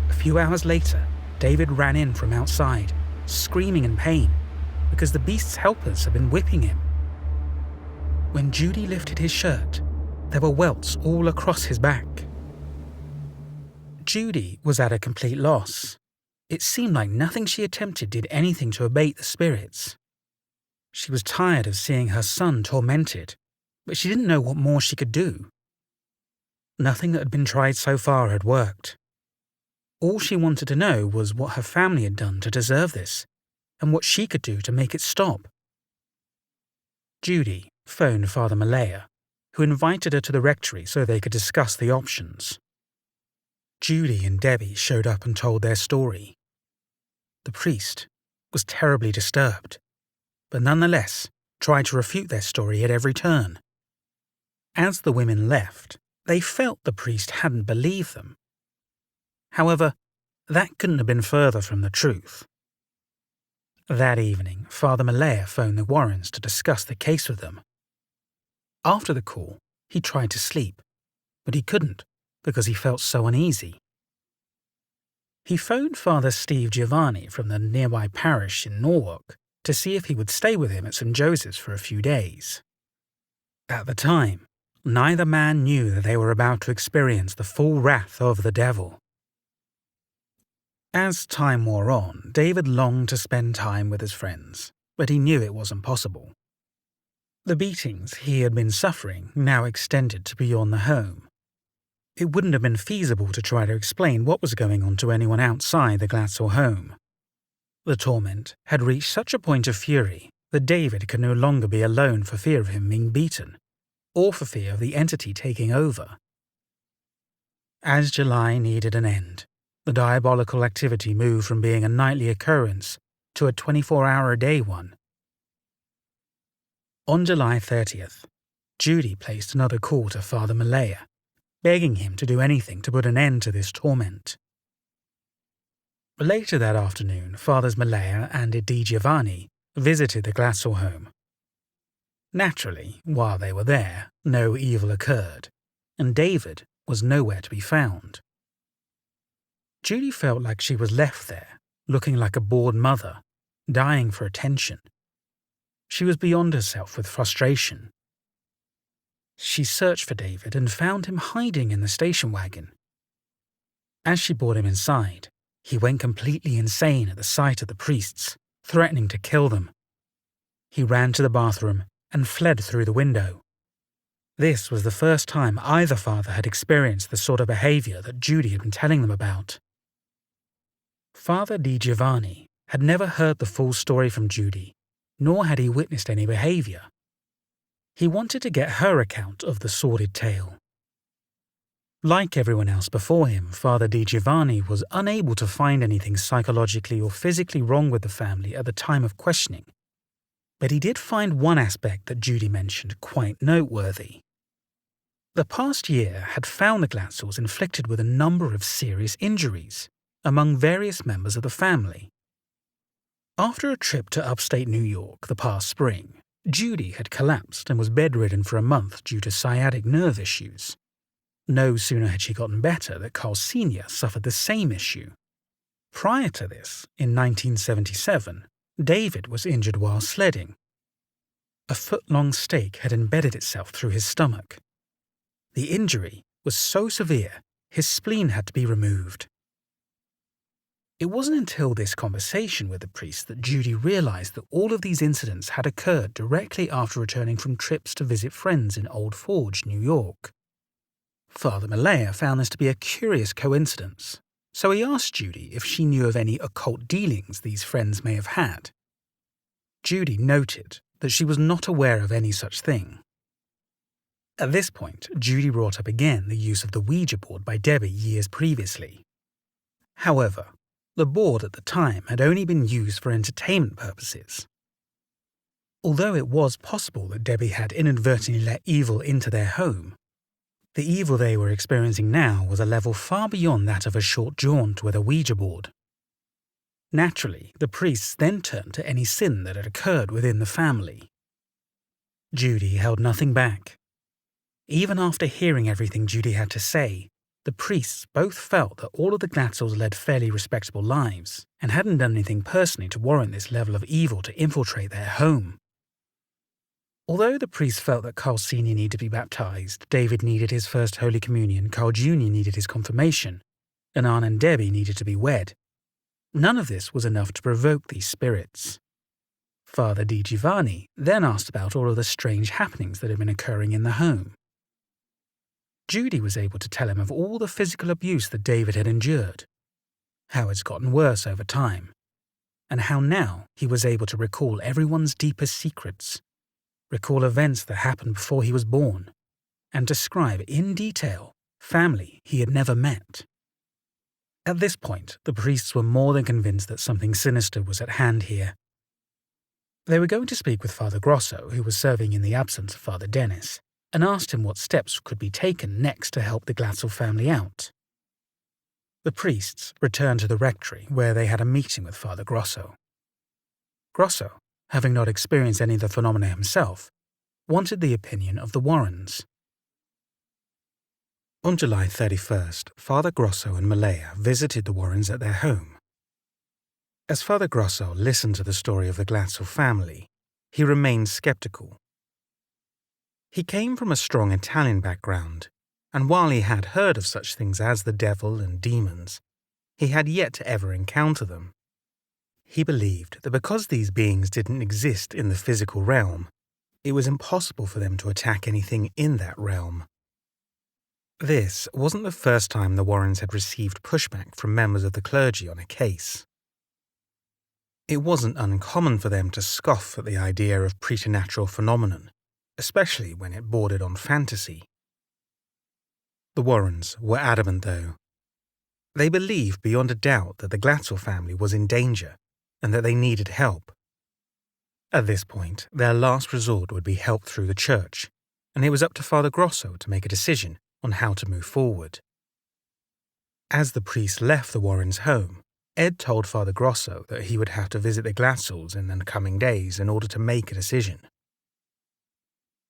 A few hours later, David ran in from outside, screaming in pain, because the beast's helpers had been whipping him. When Judy lifted his shirt, there were welts all across his back. Judy was at a complete loss. It seemed like nothing she attempted did anything to abate the spirits. She was tired of seeing her son tormented, but she didn't know what more she could do. Nothing that had been tried so far had worked. All she wanted to know was what her family had done to deserve this, and what she could do to make it stop. Judy phoned Father Malaya, who invited her to the rectory so they could discuss the options. Judy and Debbie showed up and told their story. The priest was terribly disturbed, but nonetheless tried to refute their story at every turn. As the women left, they felt the priest hadn't believed them. However, that couldn't have been further from the truth. That evening, Father Malaya phoned the Warrens to discuss the case with them. After the call, he tried to sleep, but he couldn't because he felt so uneasy. He phoned Father Steve Giovanni from the nearby parish in Norwalk to see if he would stay with him at St. Joseph's for a few days. At the time, neither man knew that they were about to experience the full wrath of the devil. As time wore on, David longed to spend time with his friends, but he knew it wasn't possible. The beatings he had been suffering now extended to beyond the home. It wouldn't have been feasible to try to explain what was going on to anyone outside the Glatzel home. The torment had reached such a point of fury that David could no longer be alone for fear of him being beaten, or for fear of the entity taking over. As July needed an end, the diabolical activity moved from being a nightly occurrence to a 24-hour-a-day one. On July 30th, Judy placed another call to Father Malaya, begging him to do anything to put an end to this torment. Later that afternoon, Fathers Malaya and Di Giovanni visited the Glatzel home. Naturally, while they were there, no evil occurred, and David was nowhere to be found. Judy felt like she was left there, looking like a bored mother, dying for attention. She was beyond herself with frustration. She searched for David and found him hiding in the station wagon. As she brought him inside, he went completely insane at the sight of the priests, threatening to kill them. He ran to the bathroom and fled through the window. This was the first time either father had experienced the sort of behavior that Judy had been telling them about. Father Di Giovanni had never heard the full story from Judy, nor had he witnessed any behavior. He wanted to get her account of the sordid tale. Like everyone else before him, Father Di Giovanni was unable to find anything psychologically or physically wrong with the family at the time of questioning, but he did find one aspect that Judy mentioned quite noteworthy. The past year had found the Glatzels inflicted with a number of serious injuries among various members of the family. After a trip to upstate New York the past spring, Judy had collapsed and was bedridden for a month due to sciatic nerve issues. No sooner had she gotten better that Carl Sr. suffered the same issue. Prior to this, in 1977, David was injured while sledding. A foot-long stake had embedded itself through his stomach. The injury was so severe, his spleen had to be removed. It wasn't until this conversation with the priest that Judy realized that all of these incidents had occurred directly after returning from trips to visit friends in Old Forge, New York. Father Malaya found this to be a curious coincidence, so he asked Judy if she knew of any occult dealings these friends may have had. Judy noted that she was not aware of any such thing. At this point, Judy brought up again the use of the Ouija board by Debbie years previously. However, The board at the time had only been used for entertainment purposes. Although it was possible that Debbie had inadvertently let evil into their home, the evil they were experiencing now was a level far beyond that of a short jaunt with a Ouija board. Naturally, the priests then turned to any sin that had occurred within the family. Judy held nothing back. Even after hearing everything Judy had to say, the priests both felt that all of the Glatzels led fairly respectable lives and hadn't done anything personally to warrant this level of evil to infiltrate their home. Although the priests felt that Carl Sr. needed to be baptized, David needed his first Holy Communion, Carl Jr. needed his confirmation, and Anne and Debbie needed to be wed, none of this was enough to provoke these spirits. Father Di Giovanni then asked about all of the strange happenings that had been occurring in the home. Judy was able to tell him of all the physical abuse that David had endured, how it's gotten worse over time, and how now he was able to recall everyone's deepest secrets, recall events that happened before he was born, and describe in detail family he had never met. At this point, the priests were more than convinced that something sinister was at hand here. They were going to speak with Father Grosso, who was serving in the absence of Father Dennis, and asked him what steps could be taken next to help the Glatzel family out. The priests returned to the rectory, where they had a meeting with Father Grosso. Grosso, having not experienced any of the phenomena himself, wanted the opinion of the Warrens. On July 31st, Father Grosso and Malaya visited the Warrens at their home. As Father Grosso listened to the story of the Glatzel family, he remained skeptical. He came from a strong Italian background, and while he had heard of such things as the devil and demons, he had yet to ever encounter them. He believed that because these beings didn't exist in the physical realm, it was impossible for them to attack anything in that realm. This wasn't the first time the Warrens had received pushback from members of the clergy on a case. It wasn't uncommon for them to scoff at the idea of preternatural phenomenon, especially when it bordered on fantasy. The Warrens were adamant, though. They believed beyond a doubt that the Glatzel family was in danger and that they needed help. At this point, their last resort would be help through the church, and it was up to Father Grosso to make a decision on how to move forward. As the priest left the Warrens' home, Ed told Father Grosso that he would have to visit the Glatzels in the coming days in order to make a decision.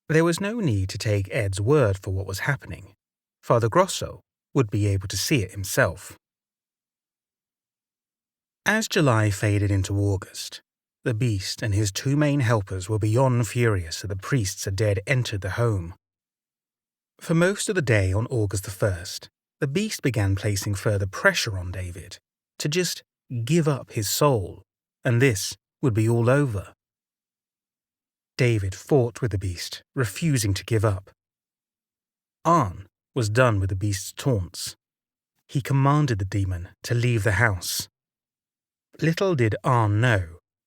There was no need to take Ed's word for what was happening. Father Grosso would be able to see it himself. As July faded into August, the beast and his two main helpers were beyond furious that the priests had dared enter the home. For most of the day on August the 1st, the beast began placing further pressure on David to just give up his soul, and this would be all over. David fought with the beast, refusing to give up. Arn was done with the beast's taunts. He commanded the demon to leave the house. Little did Arn know,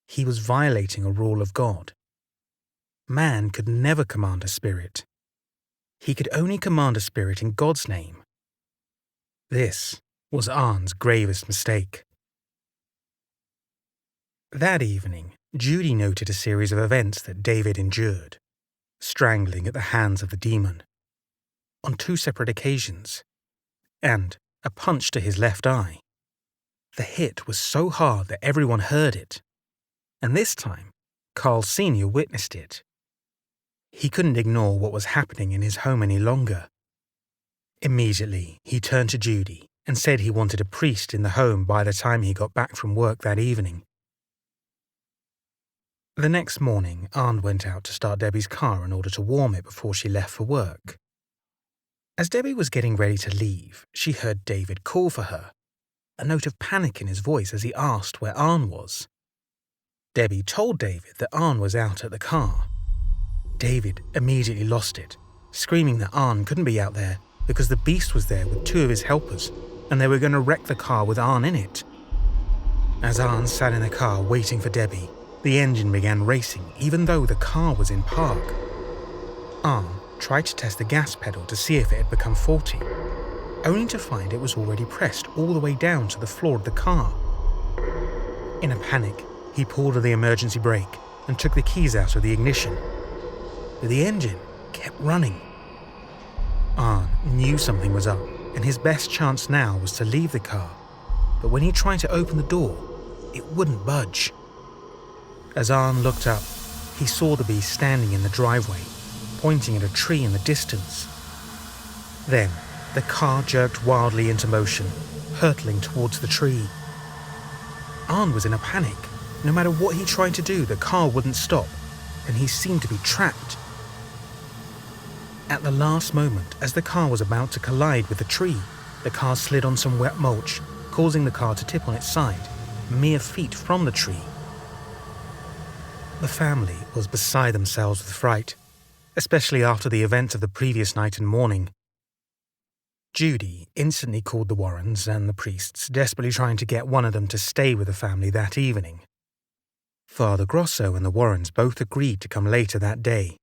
he was violating a rule of God. Man could never command a spirit. He could only command a spirit in God's name. This was Arn's gravest mistake. That evening, Judy noted a series of events that David endured, strangling at the hands of the demon, on 2 separate occasions, and a punch to his left eye. The hit was so hard that everyone heard it, and this time, Carl Sr. witnessed it. He couldn't ignore what was happening in his home any longer. Immediately, he turned to Judy and said he wanted a priest in the home by the time he got back from work that evening. The next morning, Arn went out to start Debbie's car in order to warm it before she left for work. As Debbie was getting ready to leave, she heard David call for her, a note of panic in his voice as he asked where Arn was. Debbie told David that Arn was out at the car. David immediately lost it, screaming that Arn couldn't be out there because the beast was there with 2 of his helpers and they were going to wreck the car with Arn in it. As Arn sat in the car waiting for Debbie, the engine began racing even though the car was in park. Arn tried to test the gas pedal to see if it had become faulty, only to find it was already pressed all the way down to the floor of the car, In a panic, he pulled the emergency brake and took the keys out of the ignition. But the engine kept running. Arne knew something was up, and his best chance now was to leave the car. But when he tried to open the door, it wouldn't budge. As Arne looked up, he saw the beast standing in the driveway, pointing at a tree in the distance. Then, the car jerked wildly into motion, hurtling towards the tree. Arne was in a panic. No matter what he tried to do, the car wouldn't stop, and he seemed to be trapped. At the last moment, as the car was about to collide with the tree, the car slid on some wet mulch, causing the car to tip on its side, mere feet from the tree. The family was beside themselves with fright, especially after the events of the previous night and morning. Judy instantly called the Warrens and the priests, desperately trying to get one of them to stay with the family that evening. Father Grosso and the Warrens both agreed to come later that day,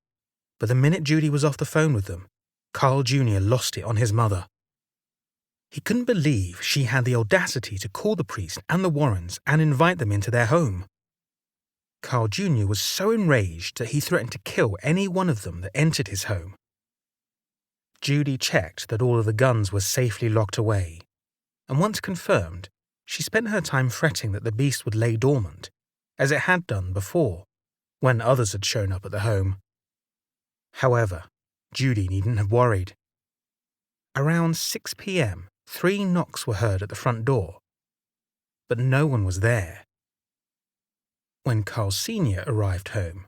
but the minute Judy was off the phone with them, Carl Jr. lost it on his mother. He couldn't believe she had the audacity to call the priest and the Warrens and invite them into their home. Carl Jr. was so enraged that he threatened to kill any one of them that entered his home. Judy checked that all of the guns were safely locked away, and once confirmed, she spent her time fretting that the beast would lay dormant, as it had done before, when others had shown up at the home. However, Judy needn't have worried. Around 6 p.m., 3 knocks were heard at the front door, but no one was there. When Carl Sr. arrived home,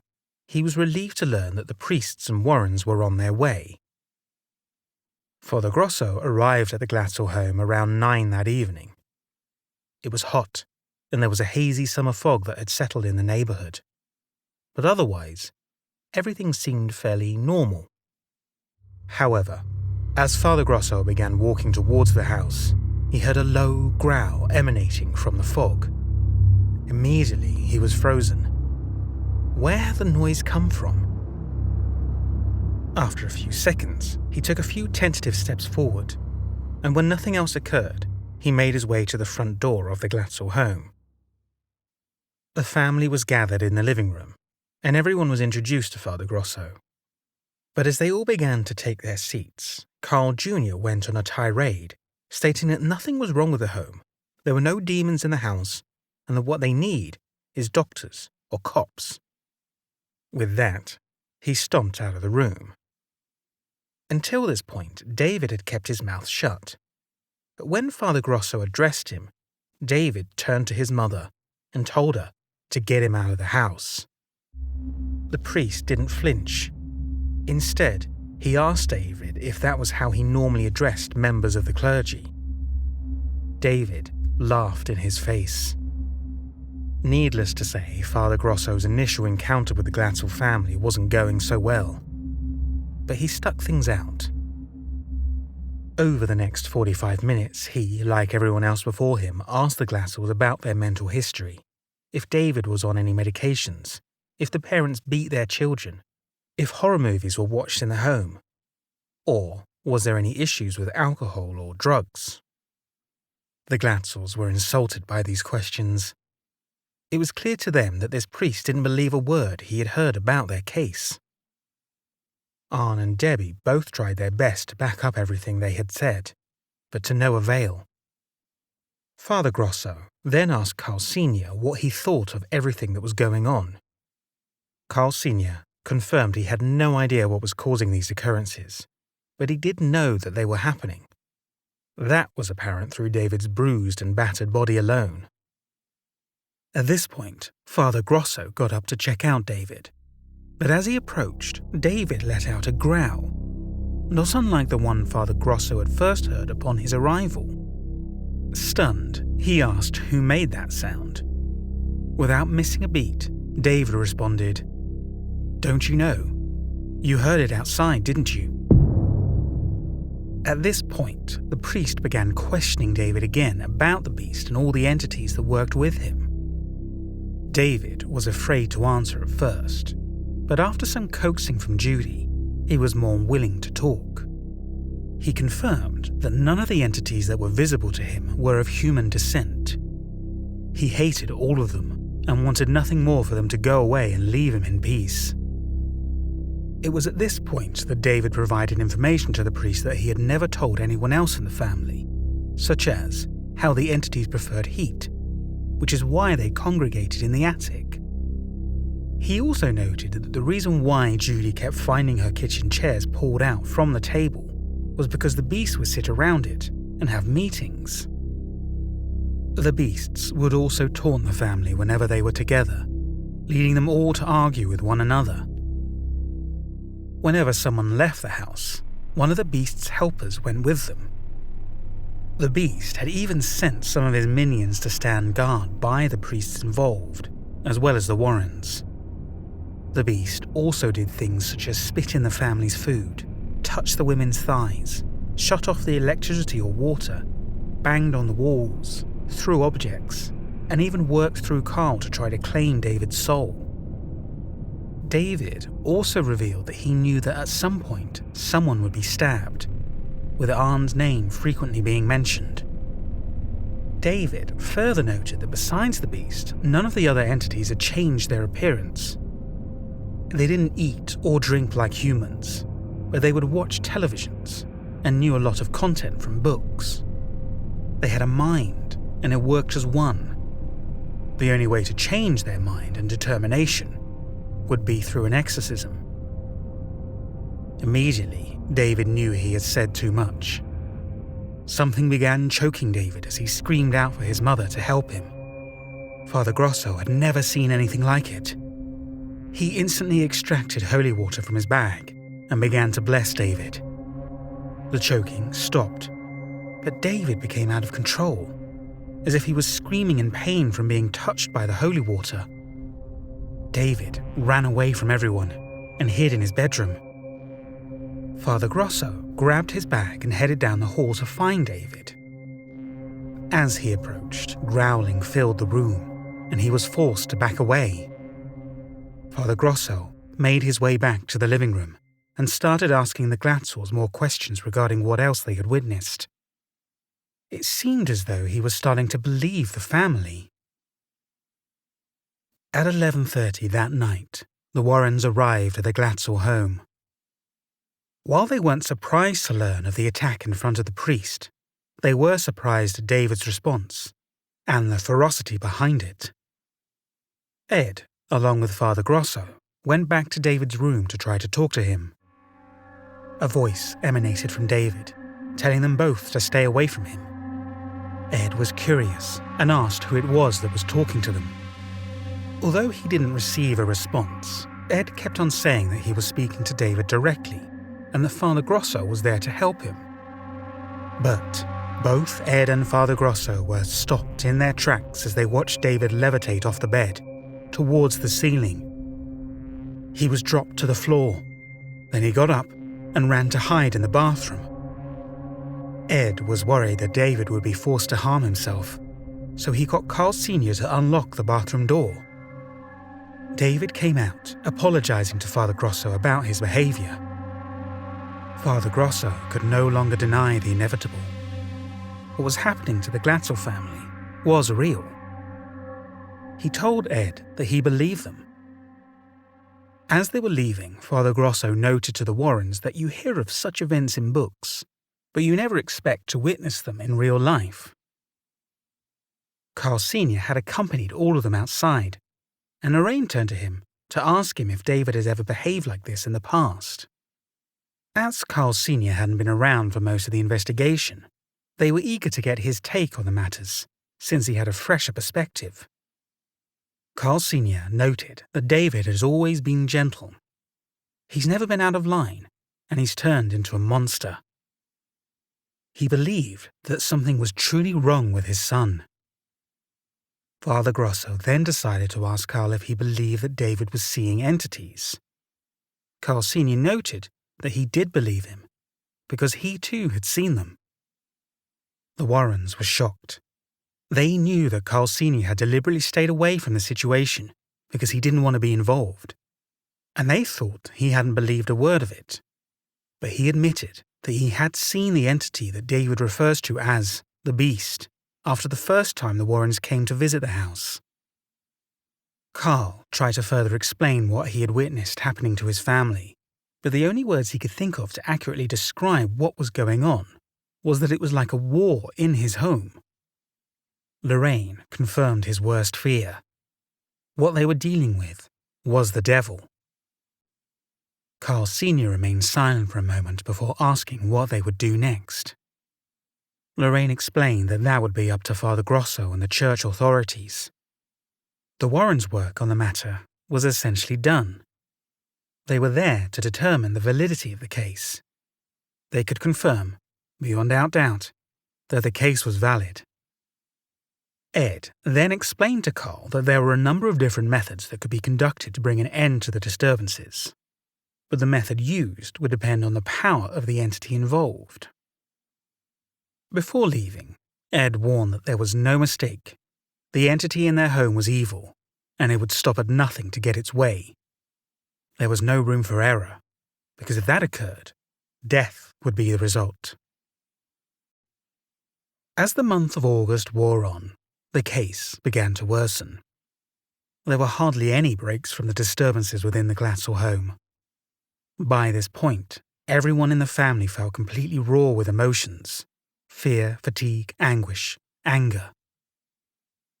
he was relieved to learn that the priests and Warrens were on their way. Father Grosso arrived at the Glatzel home around 9 that evening. It was hot, and there was a hazy summer fog that had settled in the neighborhood. But otherwise, everything seemed fairly normal. However, as Father Grosso began walking towards the house, he heard a low growl emanating from the fog. Immediately, he was frozen. Where had the noise come from? After a few seconds, he took a few tentative steps forward, and when nothing else occurred, he made his way to the front door of the Glatzel home. The family was gathered in the living room, and everyone was introduced to Father Grosso. But as they all began to take their seats, Carl Jr. went on a tirade, stating that nothing was wrong with the home, there were no demons in the house, and that what they need is doctors or cops. With that, he stomped out of the room. Until this point, David had kept his mouth shut. But when Father Grosso addressed him, David turned to his mother and told her to get him out of the house. The priest didn't flinch. Instead, he asked David if that was how he normally addressed members of the clergy. David laughed in his face. Needless to say, Father Grosso's initial encounter with the Glatzel family wasn't going so well. But he stuck things out. Over the next 45 minutes, he, like everyone else before him, asked the Glatzels about their mental history, if David was on any medications, if the parents beat their children, if horror movies were watched in the home, or was there any issues with alcohol or drugs. The Glatzels were insulted by these questions. It was clear to them that this priest didn't believe a word he had heard about their case. Arne and Debbie both tried their best to back up everything they had said, but to no avail. Father Grosso then asked Carl Sr. what he thought of everything that was going on. Carl Sr. confirmed he had no idea what was causing these occurrences, but he did know that they were happening. That was apparent through David's bruised and battered body alone. At this point, Father Grosso got up to check out David. But as he approached, David let out a growl, not unlike the one Father Grosso had first heard upon his arrival. Stunned, he asked who made that sound. Without missing a beat, David responded, "Don't you know? You heard it outside, didn't you?" At this point, the priest began questioning David again about the beast and all the entities that worked with him. David was afraid to answer at first, but after some coaxing from Judy, he was more willing to talk. He confirmed that none of the entities that were visible to him were of human descent. He hated all of them and wanted nothing more for them to go away and leave him in peace. It was at this point that David provided information to the priest that he had never told anyone else in the family, such as how the entities preferred heat, which is why they congregated in the attic. He also noted that the reason why Judy kept finding her kitchen chairs pulled out from the table was because the beast would sit around it and have meetings. The beasts would also taunt the family whenever they were together, leading them all to argue with one another. Whenever someone left the house, one of the beast's helpers went with them. The beast had even sent some of his minions to stand guard by the priests involved, as well as the Warrens. The beast also did things such as spit in the family's food, touch the women's thighs, shut off the electricity or water, banged on the walls, threw objects, and even worked through Carl to try to claim David's soul. David also revealed that he knew that at some point someone would be stabbed, with Arne's name frequently being mentioned. David further noted that besides the beast, none of the other entities had changed their appearance. They didn't eat or drink like humans, but they would watch televisions and knew a lot of content from books. They had a mind, and it worked as one. The only way to change their mind and determination would be through an exorcism. Immediately, David knew he had said too much. Something began choking David as he screamed out for his mother to help him. Father Grosso had never seen anything like it. He instantly extracted holy water from his bag and began to bless David. The choking stopped, but David became out of control, as if he was screaming in pain from being touched by the holy water. David ran away from everyone and hid in his bedroom. Father Grosso grabbed his bag and headed down the hall to find David. As he approached, growling filled the room, and he was forced to back away. Father Grosso made his way back to the living room and started asking the Glatzels more questions regarding what else they had witnessed. It seemed as though he was starting to believe the family. At 11:30 that night, the Warrens arrived at the Glatzel home. While they weren't surprised to learn of the attack in front of the priest, they were surprised at David's response and the ferocity behind it. Ed, along with Father Grosso, went back to David's room to try to talk to him. A voice emanated from David, telling them both to stay away from him. Ed was curious and asked who it was that was talking to them. Although he didn't receive a response, Ed kept on saying that he was speaking to David directly and that Father Grosso was there to help him. But both Ed and Father Grosso were stopped in their tracks as they watched David levitate off the bed towards the ceiling. He was dropped to the floor. Then he got up and ran to hide in the bathroom. Ed was worried that David would be forced to harm himself, so he got Carl Sr. to unlock the bathroom door. David came out, apologizing to Father Grosso about his behavior. Father Grosso could no longer deny the inevitable. What was happening to the Glatzel family was real. He told Ed that he believed them. As they were leaving, Father Grosso noted to the Warrens that you hear of such events in books, but you never expect to witness them in real life. Carl Sr. had accompanied all of them outside, and Lorraine turned to him to ask him if David had ever behaved like this in the past. As Carl Sr. hadn't been around for most of the investigation, they were eager to get his take on the matters, since he had a fresher perspective. Carl Sr. noted that David has always been gentle. He's never been out of line, and he's turned into a monster. He believed that something was truly wrong with his son. Father Grosso then decided to ask Carl if he believed that David was seeing entities. Carl Sr. noted that he did believe him, because he too had seen them. The Warrens were shocked. They knew that Carl Sr. had deliberately stayed away from the situation because he didn't want to be involved, and they thought he hadn't believed a word of it. But he admitted that he had seen the entity that David refers to as the Beast, after the first time the Warrens came to visit the house. Carl tried to further explain what he had witnessed happening to his family, but the only words he could think of to accurately describe what was going on was that it was like a war in his home. Lorraine confirmed his worst fear. What they were dealing with was the devil. Carl Sr. remained silent for a moment before asking what they would do next. Lorraine explained that would be up to Father Grosso and the church authorities. The Warrens' work on the matter was essentially done. They were there to determine the validity of the case. They could confirm, beyond doubt, that the case was valid. Ed then explained to Carl that there were a number of different methods that could be conducted to bring an end to the disturbances, but the method used would depend on the power of the entity involved. Before leaving, Ed warned that there was no mistake. The entity in their home was evil, and it would stop at nothing to get its way. There was no room for error, because if that occurred, death would be the result. As the month of August wore on, the case began to worsen. There were hardly any breaks from the disturbances within the Glatzel home. By this point, everyone in the family felt completely raw with emotions: fear, fatigue, anguish, anger.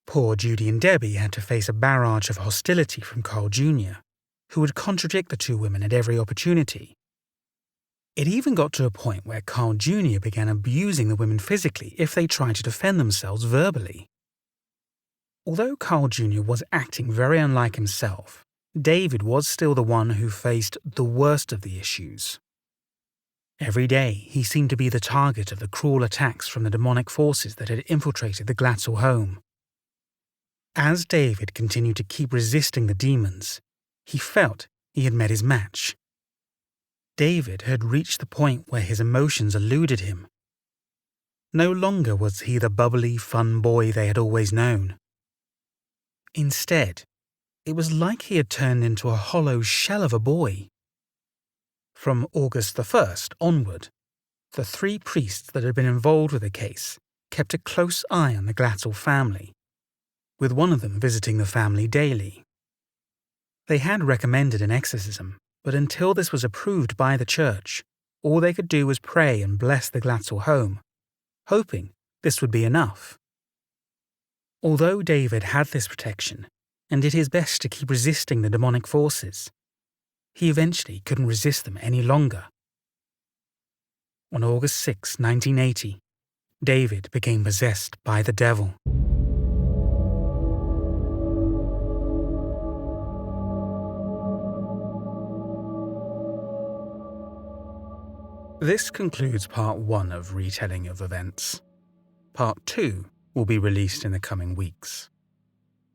Poor Judy and Debbie had to face a barrage of hostility from Carl Jr., who would contradict the two women at every opportunity. It even got to a point where Carl Jr. began abusing the women physically if they tried to defend themselves verbally. Although Carl Jr. was acting very unlike himself, David was still the one who faced the worst of the issues. Every day, he seemed to be the target of the cruel attacks from the demonic forces that had infiltrated the Glatzel home. As David continued to keep resisting the demons, he felt he had met his match. David had reached the point where his emotions eluded him. No longer was he the bubbly, fun boy they had always known. Instead, it was like he had turned into a hollow shell of a boy. From August the 1st onward, the three priests that had been involved with the case kept a close eye on the Glatzel family, with one of them visiting the family daily. They had recommended an exorcism, but until this was approved by the church, all they could do was pray and bless the Glatzel home, hoping this would be enough. Although David had this protection and did his best to keep resisting the demonic forces, he eventually couldn't resist them any longer. On August 6, 1980, David became possessed by the devil. This concludes part 1 of Retelling of Events. Part 2 will be released in the coming weeks.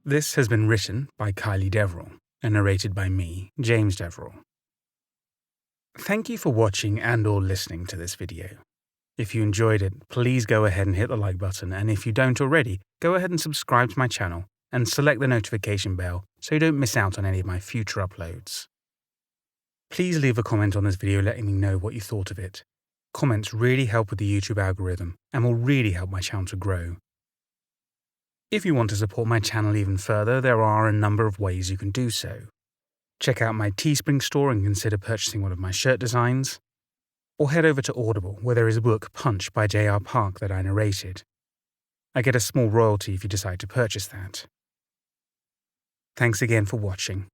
This has been written by Kylie Deverell and narrated by me, James Deverell. Thank you for watching and/or listening to this video. If you enjoyed it, please go ahead and hit the like button, and if you don't already, go ahead and subscribe to my channel and select the notification bell so you don't miss out on any of my future uploads. Please leave a comment on this video letting me know what you thought of it. Comments really help with the YouTube algorithm and will really help my channel to grow. If you want to support my channel even further, there are a number of ways you can do so. Check out my Teespring store and consider purchasing one of my shirt designs, or head over to Audible where there is a book, Punch by J.R. Park, that I narrated. I get a small royalty if you decide to purchase that. Thanks again for watching.